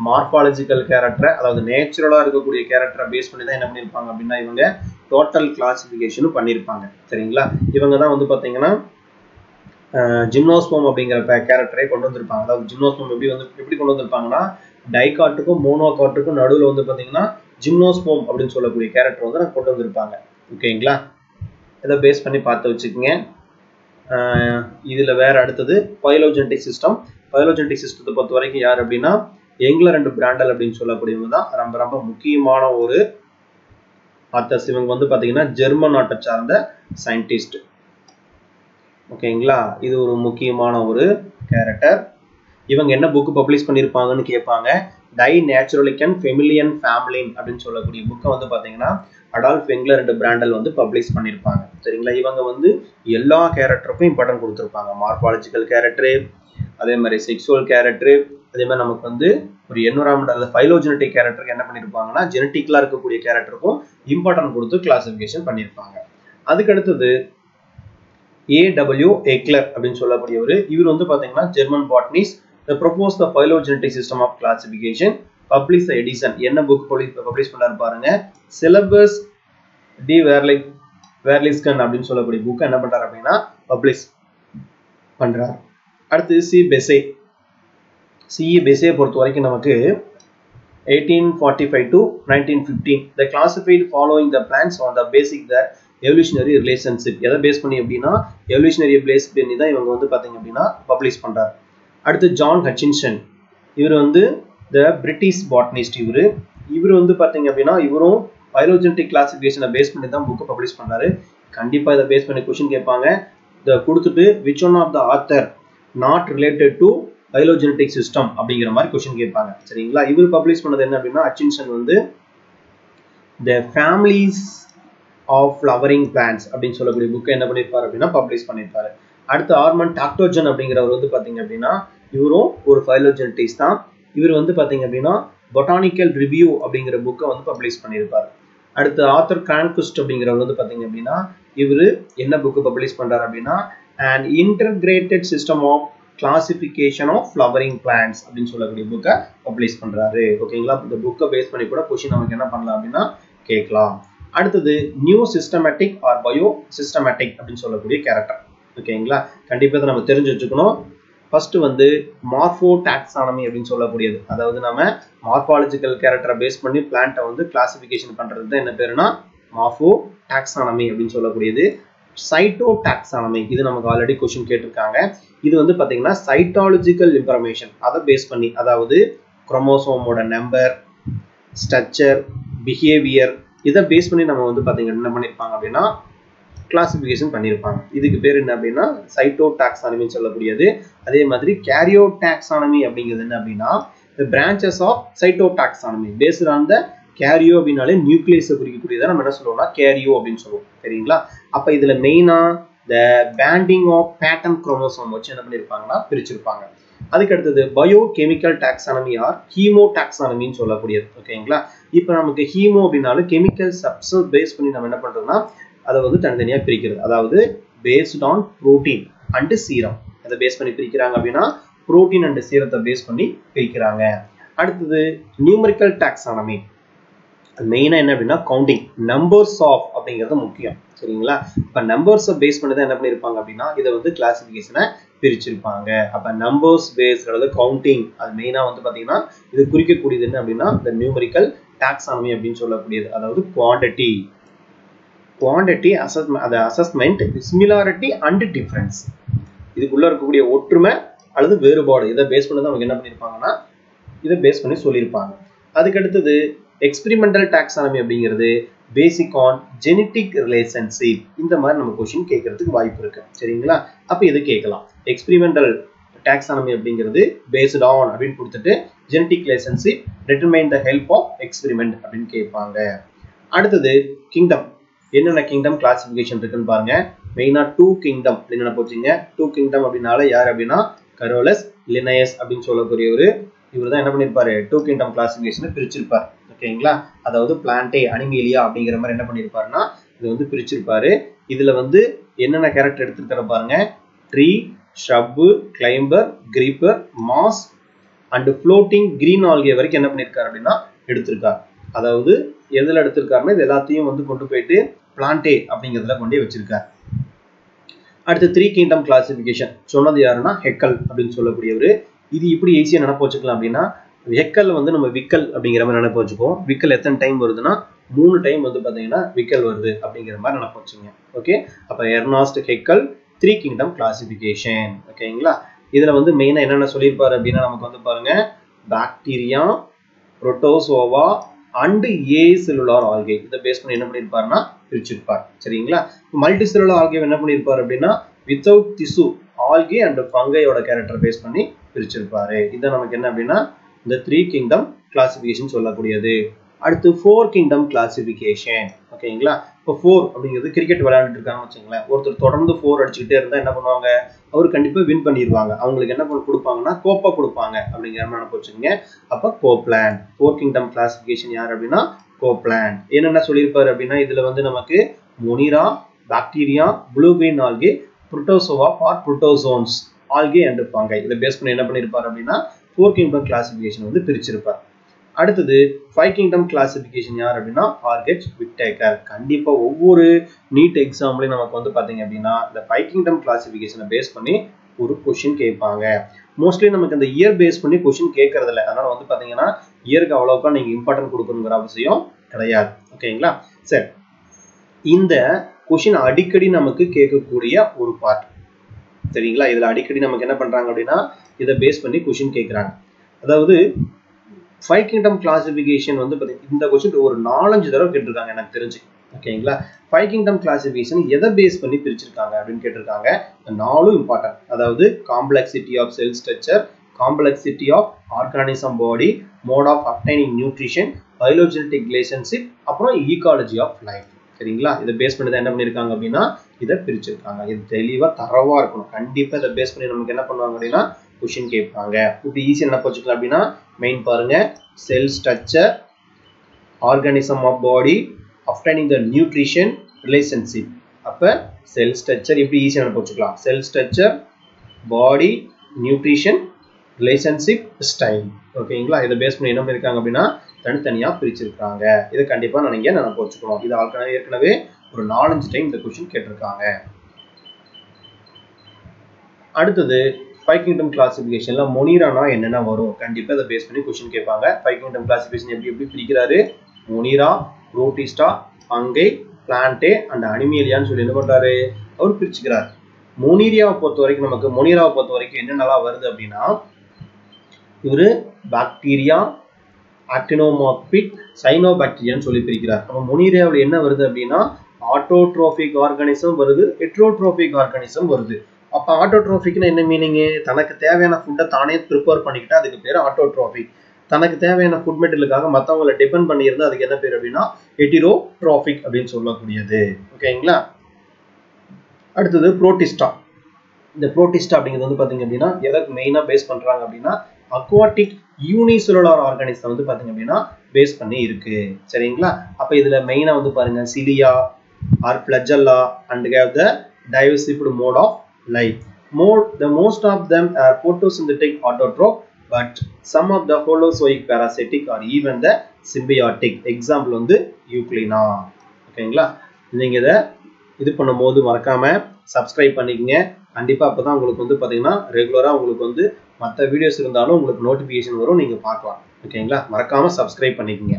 மார்பாலஜிக்கல் கேரக்டர் அதாவது நேச்சுரலா இருக்கக்கூடிய கேரக்டரை பேஸ் பண்ணி தான் என்ன பண்ணியிருப்பாங்க அப்படின்னா இவங்க டோட்டல் கிளாசிஃபிகேஷனும் பண்ணியிருப்பாங்க. சரிங்களா இவங்க தான் வந்து பாத்தீங்கன்னா ஜிம்னோஸ்போம் அப்படிங்கிற கேரக்டரை கொண்டு வந்திருப்பாங்க. அதாவது ஜிம்னோஸ்போம் எப்படி கொண்டு வந்திருப்பாங்கன்னா டைகாட்டுக்கும் மோனோகாட்டுக்கும் நடுவில் வந்து பாத்தீங்கன்னா ஜிம்னோஸ்போம் அப்படின்னு சொல்லக்கூடிய கேரக்டர் வந்து கொண்டு வந்திருப்பாங்க. ஓகேங்களா இதை பேஸ் பண்ணி பார்த்து வச்சுக்கோங்க. இதுல வேற அடுத்தது பைலோஜெனடிக் சிஸ்டம். பைலோஜெனடிக் சிஸ்டத்தை பொறுத்த வரைக்கும் யார் அப்படின்னா எங்லர் அண்ட் பிராண்டல் அப்படின்னு சொல்லக்கூடியவங்க தான் ரொம்ப ரொம்ப முக்கியமான ஒரு ஆத்தர்ஸ். இவங்க வந்து பாத்தீங்கன்னா ஜெர்மன் நாட்டை சார்ந்த சயின்டிஸ்ட். ஓகேங்களா இது ஒரு முக்கியமான ஒரு கேரக்டர். இவங்க என்ன புக் பப்ளிஷ் பண்ணியிருப்பாங்கன்னு கேட்பாங்க. டை நேச்சுரலிக்கன் ஃபெமிலியன் ஃபேமிலின் அப்படின்னு சொல்லக்கூடிய புக்கை வந்து பாத்தீங்கன்னா அடால்ஃப் எங்லர் அண்ட் பிராண்டல் வந்து பப்ளிஷ் பண்ணியிருப்பாங்க. சரிங்களா இவங்க வந்து எல்லா கேரக்டருக்கும் இம்பார்ட்டன்ட் கொடுத்துருப்பாங்க. மார்பாலஜிக்கல் கேரக்டர், அதே மாதிரி செக்ஸுவல் கேரக்டர், அதே மாதிரி நமக்கு வந்து ஒரு என்விரான்மெண்ட் அல்லது பைலோஜெனடிக் கேரக்டருக்கு என்ன பண்ணியிருப்பாங்கன்னா ஜெனட்டிக்கலா இருக்கக்கூடிய கேரக்டருக்கும் இம்பார்ட்டன்ட் கொடுத்து கிளாசிஃபிகேஷன் பண்ணியிருப்பாங்க. அதுக்கு அடுத்தது A.W. எக்லர் அப்படின்னு சொல்லக்கூடியவர். இவர் வந்து பாத்தீங்கன்னா German botanist. Propose the phylogenetic system of classification publish edition. என்ன புக் பப்ளிஷ் பண்ணாரு பாருங்க. சிலபஸ் டி வேர்லிஸ்கன் அப்படின்னு சொல்லக்கூடிய புக் என்ன பண்றாரு அப்படின்னா பப்ளிஷ் பண்றாரு. அடுத்து சி பெசே பொறுத்த வரைக்கும் நமக்கு 1845 to 1915 the classified following the plants on the basic the evolutionary relationship. எதை பேஸ் பண்ணி அப்படின்னா எவல்யூஷனரி பேஸ் பண்ணி தான் இவங்க வந்து பாத்தீங்க அப்படின்னா பப்ளிஷ் பண்றாரு. அடுத்து ஜான் ஹட்சின்சன், இவர் வந்து த பிரிட்டிஷ் பாட்னிஸ்ட். இவர் வந்து பாத்தீங்க அப்படின்னா இவரும் பைலோஜெனடிக் கிளாசிஃபிகேஷனை பேஸ் பண்ணி தான் புக்கை பப்ளிஷ் பண்றாரு. கண்டிப்பா இதை பேஸ் பண்ணி क्वेश्चन கேட்பாங்க. இதை கொடுத்துட்டு which one of the author not related to phylogenetic system அப்படிங்கிற மாதிரி क्वेश्चन கேட்பாங்க. சரிங்களா? இவர் பப்ளிஷ் பண்ணது என்ன அப்படின்னா ஹட்சின்சன் வந்து the families of flowering plants அப்படின்னு சொல்லக்கூடிய புக்கை என்ன பண்ணிருப்பாரு அப்படின்னா பப்ளிஷ் பண்ணிருப்பாரு. அடுத்து ஆர்மண்ட் டாக்டோஜன் அப்படிங்கிறவர் வந்து பாத்தீங்க அப்படின்னா இவரும் ஒரு பைலோஜெனடிஸ்ட் தான். இவர் வந்து பாத்தீங்க அப்படின்னா பொட்டானிக்கல் ரிவ்யூ அப்படிங்கிற புக்கை வந்து பப்ளிஷ் பண்ணியிருப்பாரு. அடுத்து ஆத்தர் கிரான்குஸ்ட் அப்படிங்கிறவர் வந்து பாத்தீங்க அப்படின்னா இவரு என்ன புக்கு பப்ளிஷ் பண்றாரு அப்படின்னா an integrated system of classification of flowering plants அப்படின்னு சொல்லக்கூடிய புக்கை பப்ளிஷ் பண்றாரு. ஓகேங்களா? இந்த புக்கை பேஸ் பண்ணி கூட क्वेश्चन நமக்கு என்ன பண்ணலாம் அப்படின்னா கேட்கலாம். அடுத்தது new systematic R bio systematic அப்படின்னு சொல்லக்கூடிய கேரக்டர். ஓகேங்களா? கண்டிப்பா இதை நம்ம தெரிஞ்சு வச்சுக்கணும். ஃபர்ஸ்ட் வந்து மார்போ டாக்ஸானமி அப்படின்னு சொல்லக்கூடியது, அதாவது நம்ம மார்பாலஜிக்கல் கேரக்டரை பேஸ் பண்ணி பிளான்ட்டை வந்து கிளாசிஃபிகேஷன் பண்றது தான் என்ன பேருனா மார்போ டாக்ஸானமி அப்படின்னு சொல்லக்கூடியது. சைட்டோ டாக்ஸானமி, இது நமக்கு ஆல்ரெடி क्वेश्चन கேட்டிருக்காங்க. இது வந்து பாத்தீங்கன்னா சைட்டாலஜிக்கல் இன்ஃபர்மேஷன் அதை பேஸ் பண்ணி, அதாவது குரோமோசோமோட நம்பர், ஸ்ட்ரக்சர், பிஹேவியர், இதை பேஸ் பண்ணி நம்ம வந்து பாத்தீங்கன்னா என்ன பண்ணிருப்பாங்க அப்படின்னா கிளாசிஃபிகேஷன் பண்ணியிருப்பாங்க. இதுக்கு பேர் என்ன அப்படின்னா சைட்டோ டாக்ஸானமின்னு சொல்லக்கூடியது. அதே மாதிரி கேரியோ டாக்ஸானமி அப்படிங்கிறது என்ன அப்படின்னா the branches of cytotaxonomy based on the கேரியோ அப்படின்னாலே நியூக்ளியஸை குறிக்கக்கூடியதை நம்ம என்ன சொல்லுவோம்னா கேரியோ அப்படின்னு சொல்லுவோம். சரிங்களா? அப்ப இதுல மெயினா the banding of pattern chromosome வச்சு என்ன பண்ணிருப்பாங்கன்னா பிரிச்சிருப்பாங்க. அதுக்கு அடுத்தது பயோகெமிக்கல் டாக்ஸானமி ஆர் ஹீமோ டாக்ஸானமின்னு சொல்லக்கூடியது. ஓகேங்களா? இப்போ நமக்கு ஹீமோ அப்படின்னாலும் கெமிக்கல் சப்ஸ்டன்ஸ் பேஸ் பண்ணி நம்ம என்ன பண்றோம்னா அதை வந்து தனித்தனியா பிரிக்கிறது, அதாவது based on protein and serum. அதை பேஸ் பண்ணி பிரிக்கிறாங்க அப்படின்னா புரோட்டீன் அண்ட் சீரத்தை பேஸ் பண்ணி பிரிக்கிறாங்க. அடுத்தது நியூமரிக்கல் டாக்ஸானமி, மெயினா என்ன அப்படின்னா கவுண்டிங், நம்பர்ஸ் ஆஃப் அப்படிங்கிறது முக்கியம். சரிங்களா? இப்ப நம்பர்ஸை பேஸ் பண்ணி தான் என்ன பண்ணிருப்பாங்க அப்படின்னா இதை வந்து கிளாசிபிகேஷனை பிரிச்சிருப்பாங்க. அப்ப நம்பர்ஸ் பேஸ்ட் அதாவது கவுண்டிங், அது மெயினா வந்து பாத்தீங்கன்னா இது குறிக்கக்கூடியது என்ன அப்படின்னா இந்த நியூமரிக்கல் டாக்ஸானமி அப்படின்னு சொல்லக்கூடியது, அதாவது quantity assessment, similarity and difference, இதுக்குள்ள இருக்கக்கூடிய ஒற்றுமை அல்லது வேறுபாடு, இதை பேஸ் பண்ணி தான் அவங்க என்ன பண்ணிருப்பாங்கன்னா இதை பேஸ் பண்ணி சொல்லியிருப்பாங்க. அதுக்கு அடுத்தது எக்ஸ்பெரிமெண்டல் டாக்ஸானமி அப்படிங்கிறது பேசிக் ஆன் ஜெனடிக் ரிலேஷன்ஷிப். இந்த மாதிரி நம்ம क्वेश्चन கேட்கறதுக்கு வாய்ப்பு இருக்கு. சரிங்களா? அப்ப இது கேட்கலாம். எக்ஸ்பெரிமெண்டல் டாக்ஸானமி அப்படிங்கிறது பேஸ்ட் ஆன் அப்படின்னு கொடுத்துட்டு genetic relationship determine the help of experiment அப்படின்னு கேட்பாங்க. அடுத்தது கிங்டம், என்னென்ன கிங்டம் கிளாசிபிகேஷன் இருக்குன்னு பாருங்க. மெயினா 2 கிங்டம் என்னென்ன போச்சுங்க. 2 கிங்டம் அப்படின்னால யார் அப்படின்னா கரோலஸ் லினயஸ் அப்படின்னு சொல்லக்கூடியவர். இவர் தான் என்ன பண்ணிருப்பாரு 2 கிங்டம் கிளாசிபிகேஷனை பிரிச்சிருப்பாரு. ஓகேங்களா? அதாவது பிளான்டே அனிமேலியா அப்படிங்கிற மாதிரி என்ன பண்ணிருப்பாருன்னா இது வந்து பிரிச்சிருப்பாரு. இதுல வந்து என்னென்ன கேரக்டர் எடுத்துருக்கிற பாருங்க. Tree, shrub, climber, creeper, mass and floating green algae வரைக்கும் என்ன பண்ணிருக்காரு அப்படின்னா எடுத்திருக்காரு. அதாவது எதுல எடுத்திருக்காருன்னா இது எல்லாத்தையும் வந்து கொண்டு போயிட்டு பிளான்டே அப்படிங்கிறதுல கொண்டு வச்சிருக்காரு. அடுத்து 3 கிங்டம் கிளாசிபிகேஷன் சொன்னது யாருன்னா ஹெக்கல் அப்படின்னு சொல்லக்கூடியவர். இது இப்படி ஈஸியா நினைப்பு வச்சுக்கலாம் அப்படின்னா ஹெக்கல் வந்து நம்ம விக்கல் அப்படிங்கிற மாதிரி நினைப்பு வச்சுக்கோம். விக்கல் எத்தனை டைம் வருதுன்னா 3 டைம் வந்து பாத்தீங்கன்னா விக்கல் வருது அப்படிங்கிற மாதிரி நினைப்பு வச்சுங்க. ஓகே, அப்ப எர்னாஸ்ட் ஹெக்கல் 3 கிங்டம் கிளாசிபிகேஷன். ஓகேங்களா? இதுல வந்து மெயினா என்னென்ன சொல்லியிருப்பாரு அப்படின்னா நமக்கு வந்து பாருங்க bacteria, protozoa and A cellular algae, இதை பேஸ் பண்ணி என்ன பண்ணிருப்பாருன்னா பிரிச்சிருப்பார். சரிங்களா? மல்டி செல்லுலார் ஆல்கே என்ன பண்ணிருப்பாரு அப்படின்னா வித்தவுட் திசு ஆல்கே அண்ட் ஃபங்கையோட கேரக்டர் பேஸ் பண்ணி பிரிச்சிருப்பாரு. இதை நமக்கு என்ன அப்படின்னா இந்த 3 கிங்டம் கிளாசிபிகேஷன் சொல்லக்கூடியது. அடுத்து 4 கிங்டம் கிளாசிபிகேஷன். ஓகேங்களா? இப்போ 4 அப்படிங்கிறது கிரிக்கெட் விளையாண்டுட்டு இருக்காங்கன்னு வச்சுங்களேன். ஒருத்தர் தொடர்ந்து 4 அடிச்சுக்கிட்டே இருந்தா என்ன பண்ணுவாங்க, அவர் கண்டிப்பா வின் பண்ணிடுவாங்க. அவங்களுக்கு என்ன கொடுப்பாங்கன்னா கோப்பா கொடுப்பாங்க அப்படிங்கிற மாதிரி நினைப்பு வச்சுக்கோங்க. அப்ப கோப்லாண்ட் 4 கிங்டம் கிளாசிபிகேஷன் யார் அப்படின்னா கோப்லாண்ட். என்னென்ன சொல்லியிருப்பாரு அப்படின்னா இதுல வந்து நமக்கு Monera, bacteria, blue green algae, protozoa for protozoans, algae and fungi, இதை பேஸ் பண்ணி என்ன பண்ணிருப்பாரு அப்படின்னா 4 கிங்டம் கிளாசிபிகேஷன் வந்து பிரிச்சிருப்பார். அடுத்தது 5 kingdom கிளாசிஃபிகேஷன் யார் அப்படின்னா ஆர்கெட் விட்டேக்கர். கண்டிப்பா ஒவ்வொரு நீட் எக்ஸாம்லயும் நமக்கு வந்து பாத்தீங்க அப்படின்னா இந்த 5 kingdom கிளாசிஃபிகேஷனை பேஸ் பண்ணி ஒரு क्वेश्चन கேட்பாங்க. மோஸ்ட்லி நமக்கு இந்த இயர் பேஸ் பண்ணி क्वेश्चन கேட்கறது இல்ல. அதனால வந்து பாத்தீங்கன்னா இயருக்கு அவ்வளவுக்கா நீங்க இம்பார்ட்டன்ட் கொடுக்கணுங்கிற அவசியம் கிடையாது. ஓகேங்களா? சரி, இந்த क्वेश्चन அடிக்கடி நமக்கு கேட்கக்கூடிய ஒரு பார்ட். சரிங்களா? இதுல அடிக்கடி நமக்கு என்ன பண்றாங்க அப்படின்னா இதை பேஸ் பண்ணி क्वेश्चन கேட்கறாங்க. அதாவது 5 kingdom கிளாசிஃபிகேஷன் வந்து இந்த क्वेश्चन ஒரு 4-5 தடவை கேட்டிருக்காங்க எனக்கு தெரிஞ்சு. ஓகேங்களா? 5 kingdom கிளாசிஃபிகேஷன் எதை பேஸ் பண்ணி பிரிச்சிருக்காங்க அப்படின்னு கேட்டிருக்காங்க. இந்த 4 இம்பார்ட்டன்ட். அதாவது complexity of cell structure, complexity of organism body, mode of obtaining nutrition, phylogenetic relationship, அப்புறம் ஈகாலஜி ஆஃப் லைஃப். சரிங்களா? இதை பேஸ் பண்ணி தான் என்ன பண்ணிருக்காங்க அப்படின்னா இதை பிரிச்சிருக்காங்க. இது தெளிவா தரவா இருக்கணும். கண்டிப்பா இதை பேஸ் பண்ணி நமக்கு என்ன பண்ணுவாங்க அப்படின்னா क्वेश्चन கேட்பாங்க. இப்படி ஈஸியா என்ன போச்சுக்கலாம் அப்படின்னா மெயின் பாருங்க, cell structure, organism of body, obtaining the nutrition, relationship. அப்ப செல் ஸ்ட்ரக்சர் இப்படி ஈஸியா என்ன போச்சுக்கலாம், cell structure, body, nutrition, relationship, style. ஓகேங்களா? இதை பேஸ் பண்ணி என்ன பண்ணிருக்காங்க அப்படின்னா தனித்தனியா பிரிச்சிருக்காங்க. இதை கண்டிப்பா நீங்க நினைப்பு வச்சுக்கணும். இது ஏற்கனவே ஒரு 4-5 டைம் இந்த क्वेश्चन கேட்டிருக்காங்க. அடுத்தது 5 kingdom கிளாசிஃபிகேஷன்ல மொனிரானா என்னென்ன வரும், கண்டிப்பா இதை பேஸ் பண்ணி क्वेश्चन கேட்பாங்க. 5 kingdom கிளாசிஃபிகேஷன் எப்படி பிரிக்கிறாரு, Monera, Protista, fungi, Plantae and அனிமேலியான்னு சொல்லி என்ன பண்றாரு அவர் பிரிச்சுக்கிறார். மொனிராவை பொறுத்த வரைக்கும் நமக்கு மொனிராவை பொறுத்த வரைக்கும் என்னென்னலாம் வருது அப்படின்னா இவரு பாக்டீரியா, ஆக்டினோமார்பிக், சைனோபாக்டீரியான்னு சொல்லி பிரிக்கிறார். அப்ப மொனிராவில் என்ன வருது அப்படின்னா ஆட்டோட்ரோபிக் ஆர்கானிசம் வருது, ஹெட்ரோட்ரோபிக் ஆர்கானிசம் வருது. அப்ப ஆட்டோட்ரோபிக்னா என்ன மீனிங், தனக்கு தேவையான ஃபுட்டை தானே ப்ரிப்பேர் பண்ணிக்கிட்டா அதுக்கு பேர் ஆட்டோட்ரோபிக். தனக்கு தேவையான ஃபுட் மெட்டீரியலுக்காக மற்றவங்களை டிபெண்ட் பண்ணியிருந்தா அதுக்கு என்ன பேர் அப்படின்னா ஹெட்டிரோட்ரோபிக் அப்படின்னு சொல்லக்கூடியது. ஓகேங்களா? அடுத்தது புரோட்டிஸ்டா. இந்த புரோட்டிஸ்டா அப்படிங்கிறது வந்து பாத்தீங்க அப்படின்னா எதற்கு மெயினா பேஸ் பண்றாங்க அப்படின்னா அக்வாட்டிக் யூனிசெல்லுலார் ஆர்கானிசம் வந்து பாத்தீங்க அப்படின்னா பேஸ் பண்ணி இருக்கு. சரிங்களா? அப்ப இதுல மெயினா வந்து பாருங்க cilia or flagella and have the diversified mode of life. The most of them are photosynthetic autotroph, but some of the holozoic parasitic or even the symbiotic. Example வந்து யூக்ளினா. ஓகேங்களா? நீங்க இதை இது பண்ணும்போது மறக்காம சப்ஸ்கிரைப் பண்ணிக்கங்க. கண்டிப்பா அப்பதான் உங்களுக்கு வந்து பாத்தீங்கன்னா ரெகுலரா உங்களுக்கு வந்து மற்ற வீடியோஸ் இருந்தாலும் உங்களுக்கு நோட்டிபிகேஷன் வரும், நீங்க பார்க்கலாம். ஓகேங்களா? மறக்காம சப்ஸ்கிரைப் பண்ணிக்கங்க.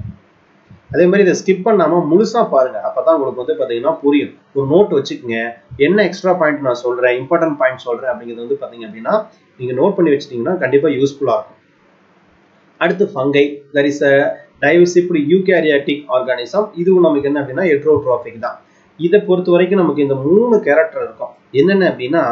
அதே மாதிரி இதை ஸ்கிப் பண்ணாம முழுசா பாருங்க. அப்பதான் உங்களுக்கு வந்து பாத்தீங்கன்னா புரியும். ஒரு நோட் வச்சுக்கோங்க, என்ன எக்ஸ்ட்ரா பாயிண்ட் நான் சொல்றேன், இம்பார்ட்டன்ட் பாயிண்ட் சொல்றேன் அப்படிங்கிறது வந்து பாத்தீங்க அப்படின்னா நீங்க நோட் பண்ணி வச்சிட்டீங்கன்னா கண்டிப்பா யூஸ்ஃபுல்லா இருக்கும். அடுத்து fungi, that is a diversified eukaryotic organism. இதுவும் நமக்கு என்ன அப்படின்னா ஹெட்ரோட்ரோபிக் தான். இதை பொறுத்த வரைக்கும் நமக்கு இந்த 3 கேரக்டர் இருக்கும். என்னென்ன அப்படின்னா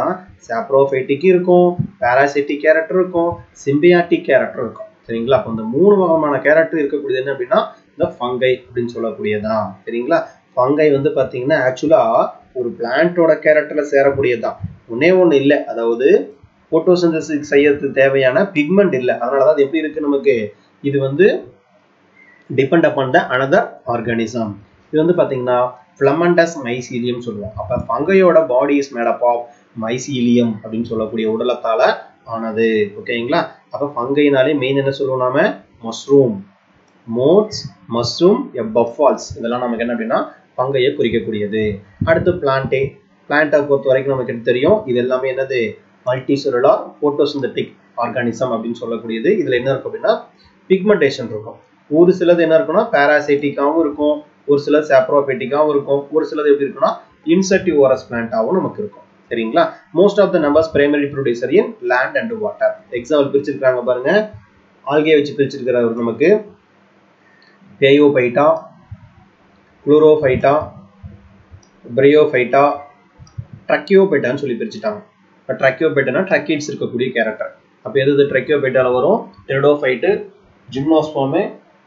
சாப்ரோஃபைட்டிக் இருக்கும், பாராசைட்டிக் கேரக்டர் இருக்கும், சிம்பியாட்டிக் கேரக்டர் இருக்கும். சரிங்களா? அப்ப இந்த 3 வகையான கேரக்டர் இருக்கக்கூடியது என்ன அப்படின்னா இந்த ஃபங்கை அப்படின்னு சொல்லக்கூடியதான். சரிங்களா? ஃபங்கை வந்து பாத்தீங்கன்னா ஆக்சுவலா ஒரு பிளான்ட்டோட கேரக்டர்ல சேரக்கூடியதுதான். ஒண்ணு இல்லை, அதாவது போட்டோசிந்தசிஸ் செய்யறதுக்கு தேவையான பிக்மெண்ட் இல்லை. அதனாலதான் அது எப்படி இருக்கு நமக்கு, இது வந்து depend upon the another organism. இது வந்து பாத்தீங்கன்னா ஃபிலமெண்டஸ் மைசீலியம் சொல்லுவோம். அப்ப ஃபங்கையோட body is made up of mycelium அப்படின்னு சொல்லக்கூடிய உடலத்தால ஆனது. ஓகேங்களா? அப்ப ஃபங்கைனாலே மெயின் என்ன சொல்லுவோம் நாம, மஷ்ரூம், மோட்ஸ், மஷ்ரூம், பஃபால்ஸ், இதெல்லாம் நமக்கு என்ன அப்படின்னா ஃபங்கையை குறிக்கக்கூடியது. அடுத்து பிளான்டே. பிளான்ட்டை பொறுத்த வரைக்கும் நமக்கு என்ன தெரியும், இது எல்லாமே என்னது மல்டிசெல்லுலார் போட்டோசிந்தட்டிக் ஆர்கானிசம் அப்படின்னு சொல்லக்கூடியது. இதுல என்ன இருக்கும் அப்படின்னா பிக்மெண்டேஷன் இருக்கும். ஒரு சிலது என்ன இருக்குன்னா பாராசைட்டிக்காவும் இருக்கும், ஒரு சிலது சாப்ரோபைட்டிக்காவும் இருக்கும், ஒரு சிலது எப்படி இருக்குன்னா இன்செக்டிவோரஸ் பிளான்ட்டாவும் நமக்கு இருக்கும். சரிங்களா? Most of the numbers primary producer in land and water. Example பிரிச்சிருக்காங்க பாருங்க, ஆல்கே வச்சு பிரிச்சிருக்கிறார் நமக்கு பேயோபைட்டா, குளோரோஃபைட்டா, பிரையோஃபைட்டா, ட்ரக்கியோபைட்டான்னு சொல்லி பிரிச்சுட்டாங்க. இப்போ ட்ரக்கியோபைட்டானா ட்ரக்கிட்ஸ் இருக்கக்கூடிய கேரக்டர். அப்போ எது ட்ரக்கியோபைட்டால வரும், டெரிடோஃபைட்டு, ஜிம்னோஸ்போமு,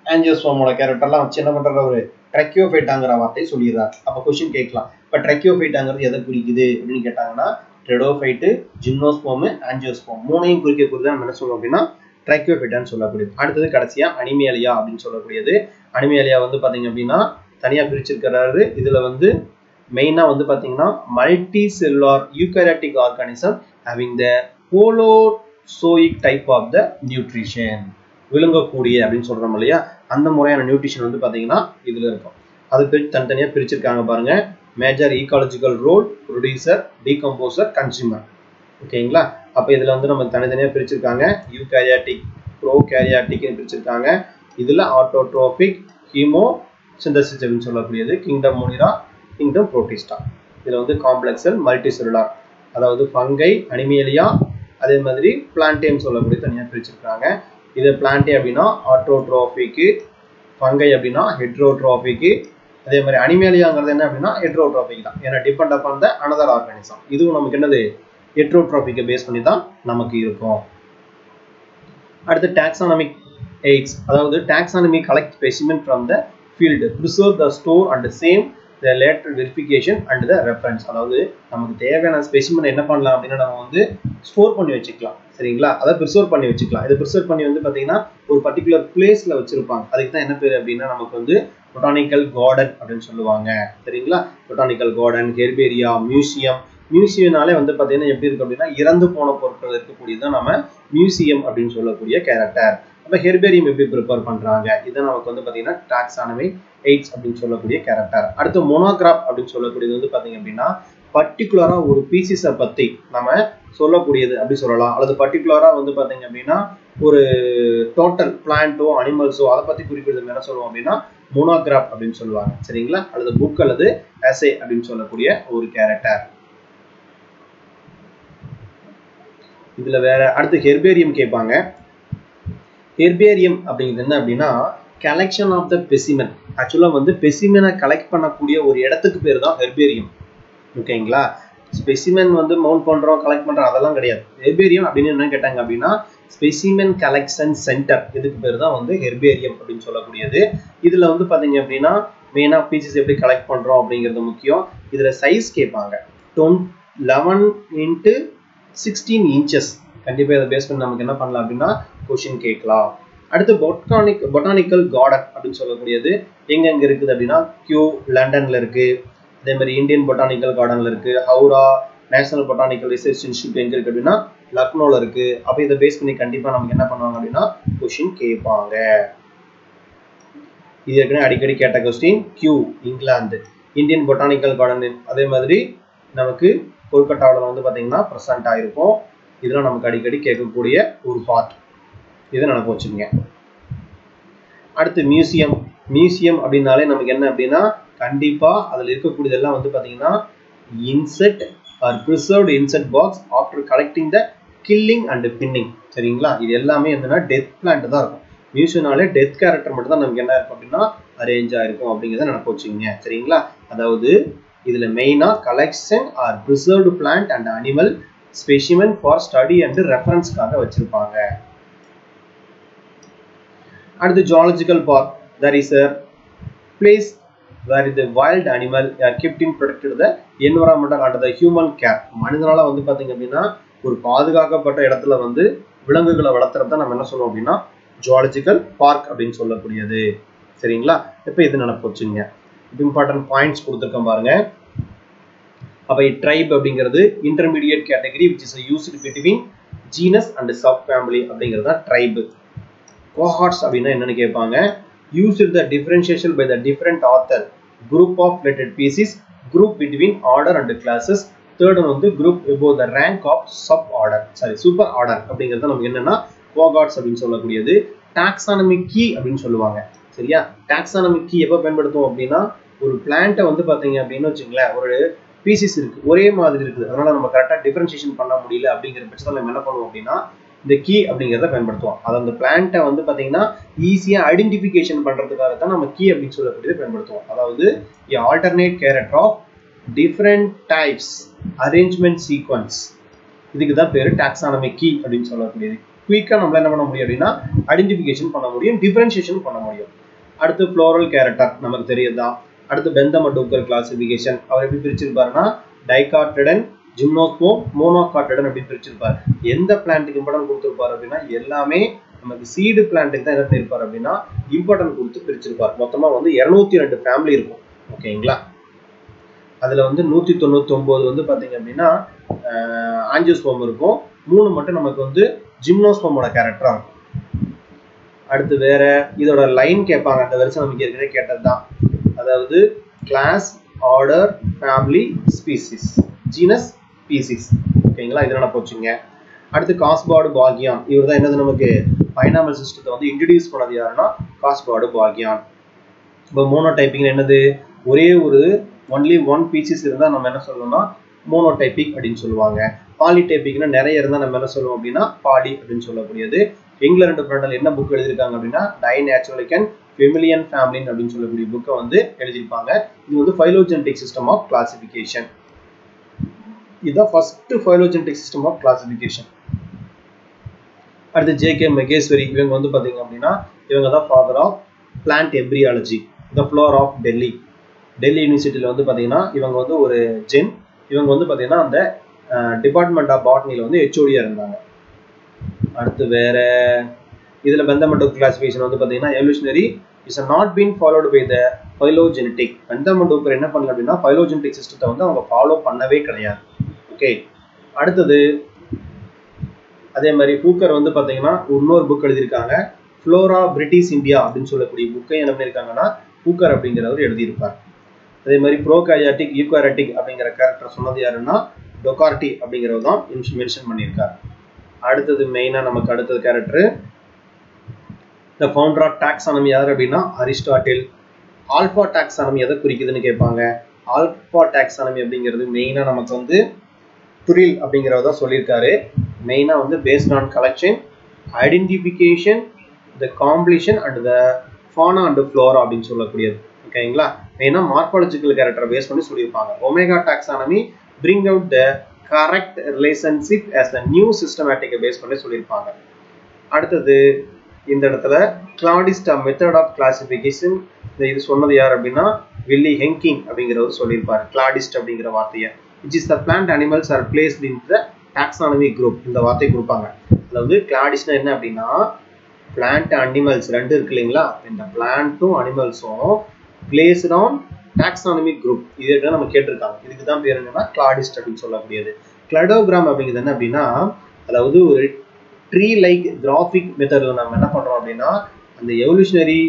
ஆஞ்சியோஸ்போமோட கேரக்டர்லாம் வச்சு என்ன பண்றாரு அவரு ட்ரக்கியோபைட்டாங்கிற வார்த்தையை சொல்லிடுறாரு. அப்போ கொஸ்டின் கேட்கலாம், இப்போ ட்ரக்கியோபைட்டாங்கிறது எதை குறிக்குது அப்படின்னு கேட்டாங்கன்னா டெரிடோஃபைட்டு, ஜிம்னோஸ்போமு, ஆஞ்சியோஸ்போம் மூணையும் குறிக்கக்கூடியது நம்ம என்ன சொல்லுவோம் அப்படின்னா ட்ரக்கியோபைட்டான்னு சொல்லக்கூடியது. அடுத்தது கடைசியா அனிமேலியா அப்படின்னு சொல்லக்கூடியது. அனிமேலியா வந்து பாத்தீங்க அப்படின்னா தனியா பிரிச்சிருக்கிறாரு. இதுல வந்து மெயினா வந்து பாத்தீங்கன்னா multicellular eukaryotic organism having the holozoic type of the nutrition. விழுங்கக்கூடிய அப்படின்னு சொல்றோம் இல்லையா, அந்த முறையான நியூட்ரிஷன் வந்து பாத்தீங்கன்னா இதுல இருக்கும். அது தனித்தனியா பிரிச்சிருக்காங்க பாருங்க. Major ecological role, producer, decomposer, consumer. ஓகேங்களா? அப்ப இதுல வந்து நம்ம தனித்தனியா பிரிச்சிருக்காங்க. யூகாரியாட்டிக், ப்ரோகாரியாட்டிக் பிரிச்சிருக்காங்க. இதுல ஆட்டோட்ரோபிக், ஹீமோ சிந்தசிஸ் அப்படின்னு சொல்லக்கூடியது, கிங்டம் மோனிரா, கிங்டம் புரோட்டிஸ்டா. இதுல வந்து காம்ப்ளெக்ஸ் செல், மல்டி செல்லுலார், அதாவது ஃபங்கை, அனிமேலியா, அதே மாதிரி பிளான்டேன்னு சொல்லக்கூடிய தனியா பிரிச்சிருக்காங்க. இது பிளான்டே அப்படின்னா ஆட்டோட்ரோபிக்கு, ஃபங்கை அப்படின்னா ஹெட்ரோட்ரோபிக்கு, அதே மாதிரி அனிமேலியாங்கிறது என்ன அப்படின்னா ஹெட்ரோட்ரோபிக் தான். ஏன்னா depend upon the another organism. இதுவும் நமக்கு என்னது ஹெட்ரோட்ரோபிக்கை பேஸ் பண்ணி தான் நமக்கு இருக்கும். அடுத்து டாக்ஸானமிக் எய்ட்ஸ், அதாவது taxonomy collect specimen from the field, preserve the store and same the later verification and the reference. அதாவது நமக்கு தேவையான ஸ்பெசிமென் என்ன பண்ணலாம் அப்படின்னா நம்ம வந்து ஸ்டோர் பண்ணி வச்சுக்கலாம். சரிங்களா? அதை ப்ரிசர்வ் பண்ணி வச்சுக்கலாம். இதை ப்ரிசர்வ் பண்ணி வந்து பார்த்தீங்கன்னா ஒரு பர்டிகுலர் பிளேஸ்ல வச்சிருப்பாங்க. அதுக்கு தான் என்ன பேர் அப்படின்னா நமக்கு வந்து பொட்டானிக்கல் கார்டன் அப்படின்னு சொல்லுவாங்க. சரிங்களா? Botanical garden, herbaria, museum. மியூசியம்னாலே வந்து பார்த்தீங்கன்னா எப்படி இருக்கு அப்படின்னா இறந்து போன பொருட்கள் இருக்கக்கூடியதான் நம்ம மியூசியம் அப்படின்னு சொல்லக்கூடிய கேரக்டர். நம்ம ஹெர்பேரியம் எப்படி ப்ரிப்பேர் பண்றாங்க, இதை நமக்கு வந்து பார்த்தீங்கன்னா டாக்ஸானமி எய்ட்ஸ் அப்படின்னு சொல்லக்கூடிய கேரக்டர். அடுத்து மோனோகிராப் அப்படின்னு சொல்லக்கூடியது வந்து பார்த்தீங்க அப்படின்னா பர்டிகுலரா ஒரு பீசிஸை பத்தி நம்ம சொல்லக்கூடியது அப்படி சொல்லலாம். அல்லது பர்டிகுலரா வந்து பார்த்தீங்க அப்படின்னா ஒரு டோட்டல் பிளான்ட்டோ அனிமல்ஸோ அதை பத்தி குறிப்பிடுறது என்ன சொல்லுவோம் அப்படின்னா மோனோகிராப் அப்படின்னு சொல்லுவாங்க. சரிங்களா? அல்லது புக் அல்லது எஸ்ஸே அப்படின்னு சொல்லக்கூடிய ஒரு கேரக்டர். இதுல வேற அடுத்து ஹெர்பேரியம் கேட்பாங்க. ஹெர்பேரியம் அப்படிங்கிறது என்ன அப்படின்னா கலெக்ஷன் ஆஃப் த ஸ்பெசிமென். ஆக்சுவலா வந்து ஸ்பெசிமெனை கலெக்ட் பண்ணக்கூடிய ஒரு இடத்துக்கு பேர் தான் ஹெர்பேரியம். ஓகேங்களா? ஸ்பெசிமென் வந்து மவுண்ட் பண்றோம், கலெக்ட் பண்றோம் அதெல்லாம் கிடையாது. ஹெர்பேரியம் அப்படின்னு என்ன கேட்டாங்க அப்படின்னா ஸ்பெசிமென் கலெக்ஷன் சென்டர், இதுக்கு பேர் தான் வந்து ஹெர்பேரியம் அப்படின்னு சொல்லக்கூடியது. இதுல வந்து பாத்தீங்க அப்படின்னா மெயினா பீசஸ் எப்படி கலெக்ட் பண்றோம் அப்படிங்கிறது முக்கியம். இதுல சைஸ் கேட்பாங்க. 11 into 16 inches. கண்டிப்பா இதை பேஸ் பண்ணி நமக்கு என்ன பண்ணலாம் அப்படின்னா கொஸ்டின் கேட்கலாம். அடுத்து பொட்டானிக்கல் கார்டன் அப்படின்னு சொல்லக்கூடியது எங்க இருக்குது அப்படின்னா கியூ லண்டன்ல இருக்கு. அதே மாதிரி இந்தியன் பொட்டானிக்கல் கார்டன்ல இருக்கு. Howrah national botanical research institute எங்க இருக்கு அப்படின்னா லக்னோல இருக்கு. அப்ப இதை பேஸ் பண்ணி கண்டிப்பா நமக்கு என்ன பண்ணுவாங்க அப்படின்னா கொஸ்டின் கேட்பாங்க. இது ஏற்கனவே அடிக்கடி கேட்ட question. Kew England, Indian botanical garden அதே மாதிரி நமக்கு கொல்கட்டாவில் வந்து பாத்தீங்கன்னா பிரசன்ட் ஆயிருக்கும். இதெல்லாம் நமக்கு அடிக்கடி கேட்கக்கூடிய ஒரு பார்ட். இதை நினைப்பு வச்சுக்கோங்க. அடுத்து மியூசியம். மியூசியம் அப்படின்னாலே நமக்கு என்ன அப்படின்னா கண்டிப்பா அதுல இருக்கக்கூடியதெல்லாம் வந்து பாத்தீங்கன்னா insect or preserved insect box after collecting the killing and pinning. சரிங்களா? இது எல்லாமே என்னன்னா டெத் பிளான்ட் தான் இருக்கும். மியூசியம்னாலே டெத் கேரக்டர் மட்டும் தான் நமக்கு என்ன இருக்கும் அப்படின்னா அரேஞ்ச் ஆயிருக்கும் அப்படிங்கிறத நினைப்பு வச்சுக்கோங்க. சரிங்களா? அதாவது இதுல மெயினா collection are preserved plant and animal specimen for study and ரெஃபரன்ஸ்க்காக வச்சிருப்பாங்க. அடுத்து zoological park. there is a place where the wild animal are kept in protected the environmental under the human care. மனிதனால வந்து பாத்தீங்க அப்படின்னா ஒரு பாதுகாக்கப்பட்ட இடத்துல வந்து விலங்குகளை வளர்த்துறத நம்ம என்ன சொல்லுவோம் அப்படின்னா ஜுவாலஜிக்கல் பார்க் அப்படின்னு சொல்லக்கூடியது. சரிங்களா? இப்ப இது நினைப்பு வச்சுங்க. இம்பார்ட்டன்ட் பாயிண்ட்ஸ் கொடுத்துருக்கேன் பாருங்க. அப்ப ட்ரைப் அப்படிங்கிறது intermediate category which is used between genus and subfamily அப்படிங்கிறது தான் ட்ரைப். cohorts அப்படின்னா என்னன்னு கேட்பாங்க. used the differentiation by the different author, group of related species, group between order and classes. third one வந்து group above the rank of suborder, sorry super order அப்படிங்கிறது நமக்கு என்னன்னா cohorts அப்படின்னு சொல்லக்கூடியது. taxonomic key அப்படின்னு சொல்லுவாங்க. சரியா? taxonomic key எப்ப பயன்படுத்துவோம் அப்படின்னா ஒரு பிளான்ட்டை வந்து பாத்தீங்க அப்படின்னு வச்சுங்களேன் ஒரு பீசிஸ் இருக்கு ஒரே மாதிரி இருக்குது, அதனால நம்ம கரெக்டா டிஃபரன்சியேஷன் பண்ண முடியல அப்படிங்கிற பட்சத்தில் நம்ம என்ன பண்ணுவோம் அப்படின்னா இந்த கீ அப்படிங்கிறத பயன்படுத்துவோம். அது அந்த பிளான்ட்டை வந்து பாத்தீங்கன்னா ஈஸியா ஐடென்டிஃபிகேஷன் பண்றதுக்காக தான் நம்ம கீ அப்படின்னு சொல்லக்கூடியதை பயன்படுத்துவோம். அதாவது alternate character of different types arrangement sequence, இதுக்கு தான் பேரு டாக்ஸானமிக் கீ அப்படின்னு சொல்லக்கூடியது. குயிக்கா நம்மள என்ன பண்ண முடியும் அப்படின்னா ஐடென்டிஃபிகேஷன் பண்ண முடியும், டிஃபரன்சியேஷன் பண்ண முடியும். அடுத்து ஃப்ளோரல் கேரக்டர் நமக்கு தெரியுதுதான். அடுத்து பெந்தமடூக்கர் கிளாசிபிகேஷன். அவர் எப்படி பிரிச்சிருப்பாருன்னா டைகார்டிடன், ஜிம்னோஸ்போம், மோனோகார்டிடன் அப்படின்னு பிரிச்சிருப்பாரு. எந்த பிளான்ட்டுக்கு இம்பார்ட்டன்ட் கொடுத்துருப்பாரு அப்படின்னா எல்லாமே நமக்கு சீடு பிளான்ட்டுக்கு தான் என்ன பண்ணிருப்பாரு அப்படின்னா இம்பார்ட்டன்ட் கொடுத்து பிரிச்சிருப்பாரு. மொத்தமா வந்து 202 ஃபேமிலி இருக்கும். ஓகேங்களா? அதுல வந்து 199 வந்து பாத்தீங்க அப்படின்னா ஆஞ்சியோஸ்போம் இருக்கும். 3 மட்டும் நமக்கு வந்து ஜிம்னோஸ்போமோட கேரக்டரா இருக்கும். அடுத்து வேற இதோட லைன் கேட்பாங்க. அந்த வரிசை நமக்கு ஏற்கனவே கேட்டதுதான். அதாவது class, order, family, species, genus, species. ஓகேங்களா, இதெல்லாம் போச்சுங்க. அடுத்து காஸ்பார்டு பாக்யான். இவர் தான் என்னது நமக்கு பைனாமல் சிஸ்டத்தை வந்து இன்ட்ரடியூஸ் பண்ணது யாருன்னா காஸ்பார்டு பாக்யான். இப்போ மோனோடைப்பிங் என்னது, ஒரே ஒரு ஒன்லி ஒன் பீசிஸ் இருந்தால் நம்ம என்ன சொல்லணும்னா மோனோடைப்பிக் அப்படின்னு சொல்லுவாங்க. பாலிடைப்பிக்னா நிறைய இருந்தால் நம்ம என்ன சொல்லுவோம் அப்படின்னா பாலி அப்படின்னு சொல்லக்கூடியது. இங்கிலாந்து பிராண்டல் என்ன புக் எழுதியிருக்காங்க அப்படின்னா டைநேச்சுரலிக் ஃபெமிலியன் ஃபேமிலின் அப்படின்னு சொல்லக்கூடிய புக்கை வந்து எழுதியிருப்பாங்க. இது வந்து ஃபைலோஜெனடிக் சிஸ்டம் ஆஃப் கிளாசிஃபிகேஷன். இதுதான் first phylogenetic system of classification. அடுத்து ஜே.கே. மெகேஸ்வரி. இவங்க வந்து பார்த்தீங்க அப்படின்னா இவங்க தான் father of plant embryology, the flora of Delhi. Delhi யூனிவர்சிட்டியில் வந்து பார்த்தீங்கன்னா இவங்க வந்து ஒரு ஜென். இவங்க வந்து பார்த்தீங்கன்னா அந்த டிபார்ட்மெண்ட் ஆஃப் பாட்னியில் வந்து ஹெச்ஓடியாக இருந்தாங்க. அடுத்து வேற இதில் பெந்தமெண்டல் கிளாசிஃபிகேஷன் வந்து பார்த்தீங்கன்னா evolutionary is not been followed by the phylogenetic. பெந்தமெண்டல் என்ன பண்ணல அப்படின்னா ஃபைலோஜெனடிக் சிஸ்டத்தை வந்து அவங்க ஃபாலோ பண்ணவே கிடையாது. ஓகே, அடுத்தது அதே மாதிரி ஹூக்கர் வந்து பார்த்தீங்கன்னா இன்னொரு புக் எழுதியிருக்காங்க, ஃப்ளோரா பிரிட்டிஷ் இந்தியா அப்படின்னு சொல்லக்கூடிய புக்கை என்ன பண்ணியிருக்காங்கன்னா ஹூக்கர் அப்படிங்கிறவர் எழுதியிருப்பார். அதே மாதிரி ப்ரோகாரியாட்டிக், யூகாரியாட்டிக் அப்படிங்கிற கேரக்டர் சொன்னது யாருன்னா டொகார்டி அப்படிங்கிறவர் தான் மென்ஷன் பண்ணியிருக்காரு. அடுத்தது மெயினாக நமக்கு அடுத்தது character the founder of taxonomy யார் அப்படின்னா அரிஸ்டாட்டில். ஆல்பா டாக்ஸானமி எதை குறிக்குதுன்னு கேட்பாங்க. ஆல்பா டாக்ஸானமி அப்படிங்கிறது மெயினாக நமக்கு வந்து துரில் அப்படிங்கிறவர் தான் சொல்லியிருக்காரு. மெயினாக வந்து based on collection, identification, the compilation and the fauna and flora அப்படின்னு சொல்லக்கூடியது. ஓகேங்களா, மெயினாக மார்பாலஜிக்கல் கேரக்டரை பேஸ் பண்ணி சொல்லியிருப்பாங்க. Omega taxonomy bring out the correct relationship as the new சிஸ்டமேட்டிக்கை பேஸ் பண்ணி சொல்லியிருப்பாங்க. அடுத்தது இந்த இடத்துல கிளாடிஸ்ட் மெத்தட் ஆஃப் கிளாசிஃபிகேஷன் இது சொன்னது யார் அப்படின்னா வில்லி ஹெங்கிங் அப்படிங்கிறவர் சொல்லியிருப்பார். கிளாடிஸ்ட் அப்படிங்கிற வார்த்தையை which is the plant animals are placed in the taxonomy group. இந்த வார்த்தை கொடுப்பாங்க. அதாவது கிளாடிஸ்ட்னா என்ன அப்படின்னா பிளான்ட் அனிமல்ஸ் ரெண்டு இருக்கு இல்லைங்களா, இந்த பிளான்ட்டும் அனிமல்ஸும் பிளேஸ்ட் ஆன் டாக்ஸானமி குரூப். இதுதான் நம்ம கேட்டிருக்காங்க. இதுக்கு தான் பேர் என்னன்னா கிளாடிஸ்ட் அப்படின்னு சொல்லக்கூடியது. கிளடோகிராம் அப்படிங்கிறது என்ன அப்படின்னா அதாவது ஒரு ட்ரீ லைக் கிராஃபிக் மெத்தடில் நம்ம என்ன பண்றோம் அப்படின்னா அந்த evolutionary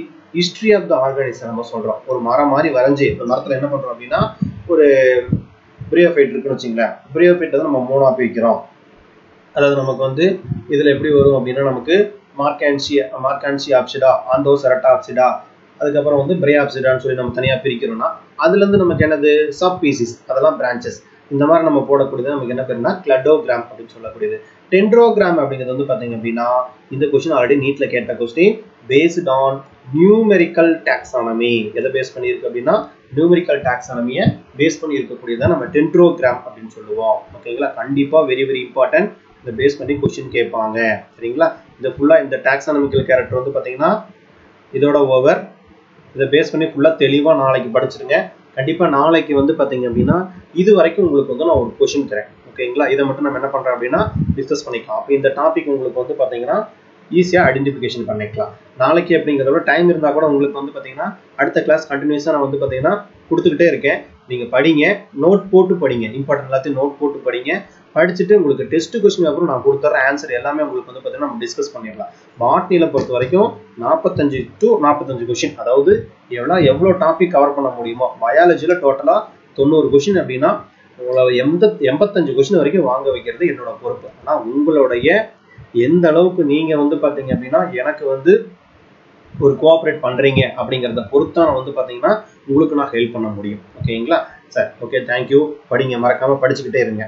history of the organism நம்ம சொல்றோம். ஒரு மரம் மாதிரி வரைஞ்சி ஒரு மரத்தில் என்ன பண்றோம் அப்படின்னா ஒரு பிரியோஃபைட் இருக்குன்னு வச்சுங்களேன். பிரியோஃபைட்டை தான் நம்ம மூணா பிரிக்கிறோம். அதாவது நமக்கு வந்து இதில் எப்படி வரும் அப்படின்னா நமக்கு மார்கான்சி ஆப்சிடா, ஆந்தோசெரட்டா ஆப்சிடா, அதுக்கப்புறம் வந்து பிரையாப்சிடான்னு சொல்லி நம்ம தனியாக பிரிக்கிறோம்னா அதுலேருந்து நமக்கு என்னது சப் பீசிஸ், அதெல்லாம் பிரான்ச்சஸ். இந்த மாதிரி நம்ம போடக்கூடியது நமக்கு என்ன பேருன்னா கிளடோகிராம் அப்படின்னு சொல்லக்கூடியது. டென்ட்ரோகிராம் அப்படிங்கிறது வந்து பார்த்தீங்க அப்படின்னா இந்த கொஸ்டின் ஆல்ரெடி நீட்ல கேட்ட question based on numerical taxonomy. எதை பேஸ் பண்ணியிருக்கு அப்படின்னா நியூமெரிக்கல் டாக்ஸானமியை பேஸ் பண்ணி இருக்கக்கூடியதான் நம்ம டென்ட்ரோகிராம் அப்படின்னு சொல்லுவோம். ஓகேங்களா, கண்டிப்பாக வெரி வெரி இம்பார்ட்டன்ட். இதை பேஸ் பண்ணி கொஸ்டின் கேட்பாங்க. சரிங்களா, இந்த ஃபுல்லாக இந்த டாக்ஸானமிக்கல் கேரக்டர் வந்து பார்த்தீங்கன்னா இதோட ஓவர். இதை பேஸ் பண்ணி ஃபுல்லாக தெளிவாக நாளைக்கு படிச்சிருங்க. கண்டிப்பாக நாளைக்கு வந்து பார்த்தீங்க அப்படின்னா இது வரைக்கும் உங்களுக்கு வந்து நான் ஒரு கொஸ்டின் தரேன். ஓகேங்களா, இதை மட்டும் நம்ம என்ன பண்ணுறோம் அப்படின்னா டிஸ்கஸ் பண்ணிக்கலாம். அப்போ இந்த டாபிக் உங்களுக்கு வந்து பார்த்தீங்கன்னா ஈஸியாக ஐடென்டிஃபிகேஷன் பண்ணிக்கலாம். நாளைக்கு அப்படிங்கிறதோட டைம் இருந்தால் கூட உங்களுக்கு வந்து பார்த்தீங்கன்னா அடுத்த கிளாஸ் கண்டினியூஸாக நான் வந்து பார்த்தீங்கன்னா கொடுத்துக்கிட்டே இருக்கேன். நீங்கள் படிங்க, நோட் போட்டு படிங்க, இம்பார்ட்டன்ட் எல்லாத்தையும் நோட் போட்டு படிங்க. படிச்சுட்டு உங்களுக்கு டெஸ்ட் கொஸ்டின் அப்புறம் நான் கொடுத்துட்ற ஆன்சர் எல்லாமே உங்களுக்கு வந்து பார்த்தீங்கன்னா நம்ம டிஸ்கஸ் பண்ணிடலாம். பாட்னியில் பொறுத்த வரைக்கும் 45 to 45 கொஸ்டின், அதாவது எவ்வளோ டாபிக் கவர் பண்ண முடியுமோ. பயாலஜியில் டோட்டலாக 90 கொஸ்டின் அப்படின்னா உங்களை 85 கொஸ்டின் வரைக்கும் வாங்க வைக்கிறது என்னோட பொறுப்பு. ஆனால் உங்களுடைய எந்த அளவுக்கு நீங்கள் வந்து பார்த்தீங்க அப்படின்னா எனக்கு வந்து ஒரு கோஆப்ரேட் பண்ணுறீங்க அப்படிங்கிறத பொறுத்தான் நான் வந்து பார்த்தீங்கன்னா உங்களுக்கு நான் ஹெல்ப் பண்ண முடியும். ஓகேங்களா சார்? Okay, thank you. படிங்க, மறக்காமல் படிச்சுக்கிட்டே இருங்க.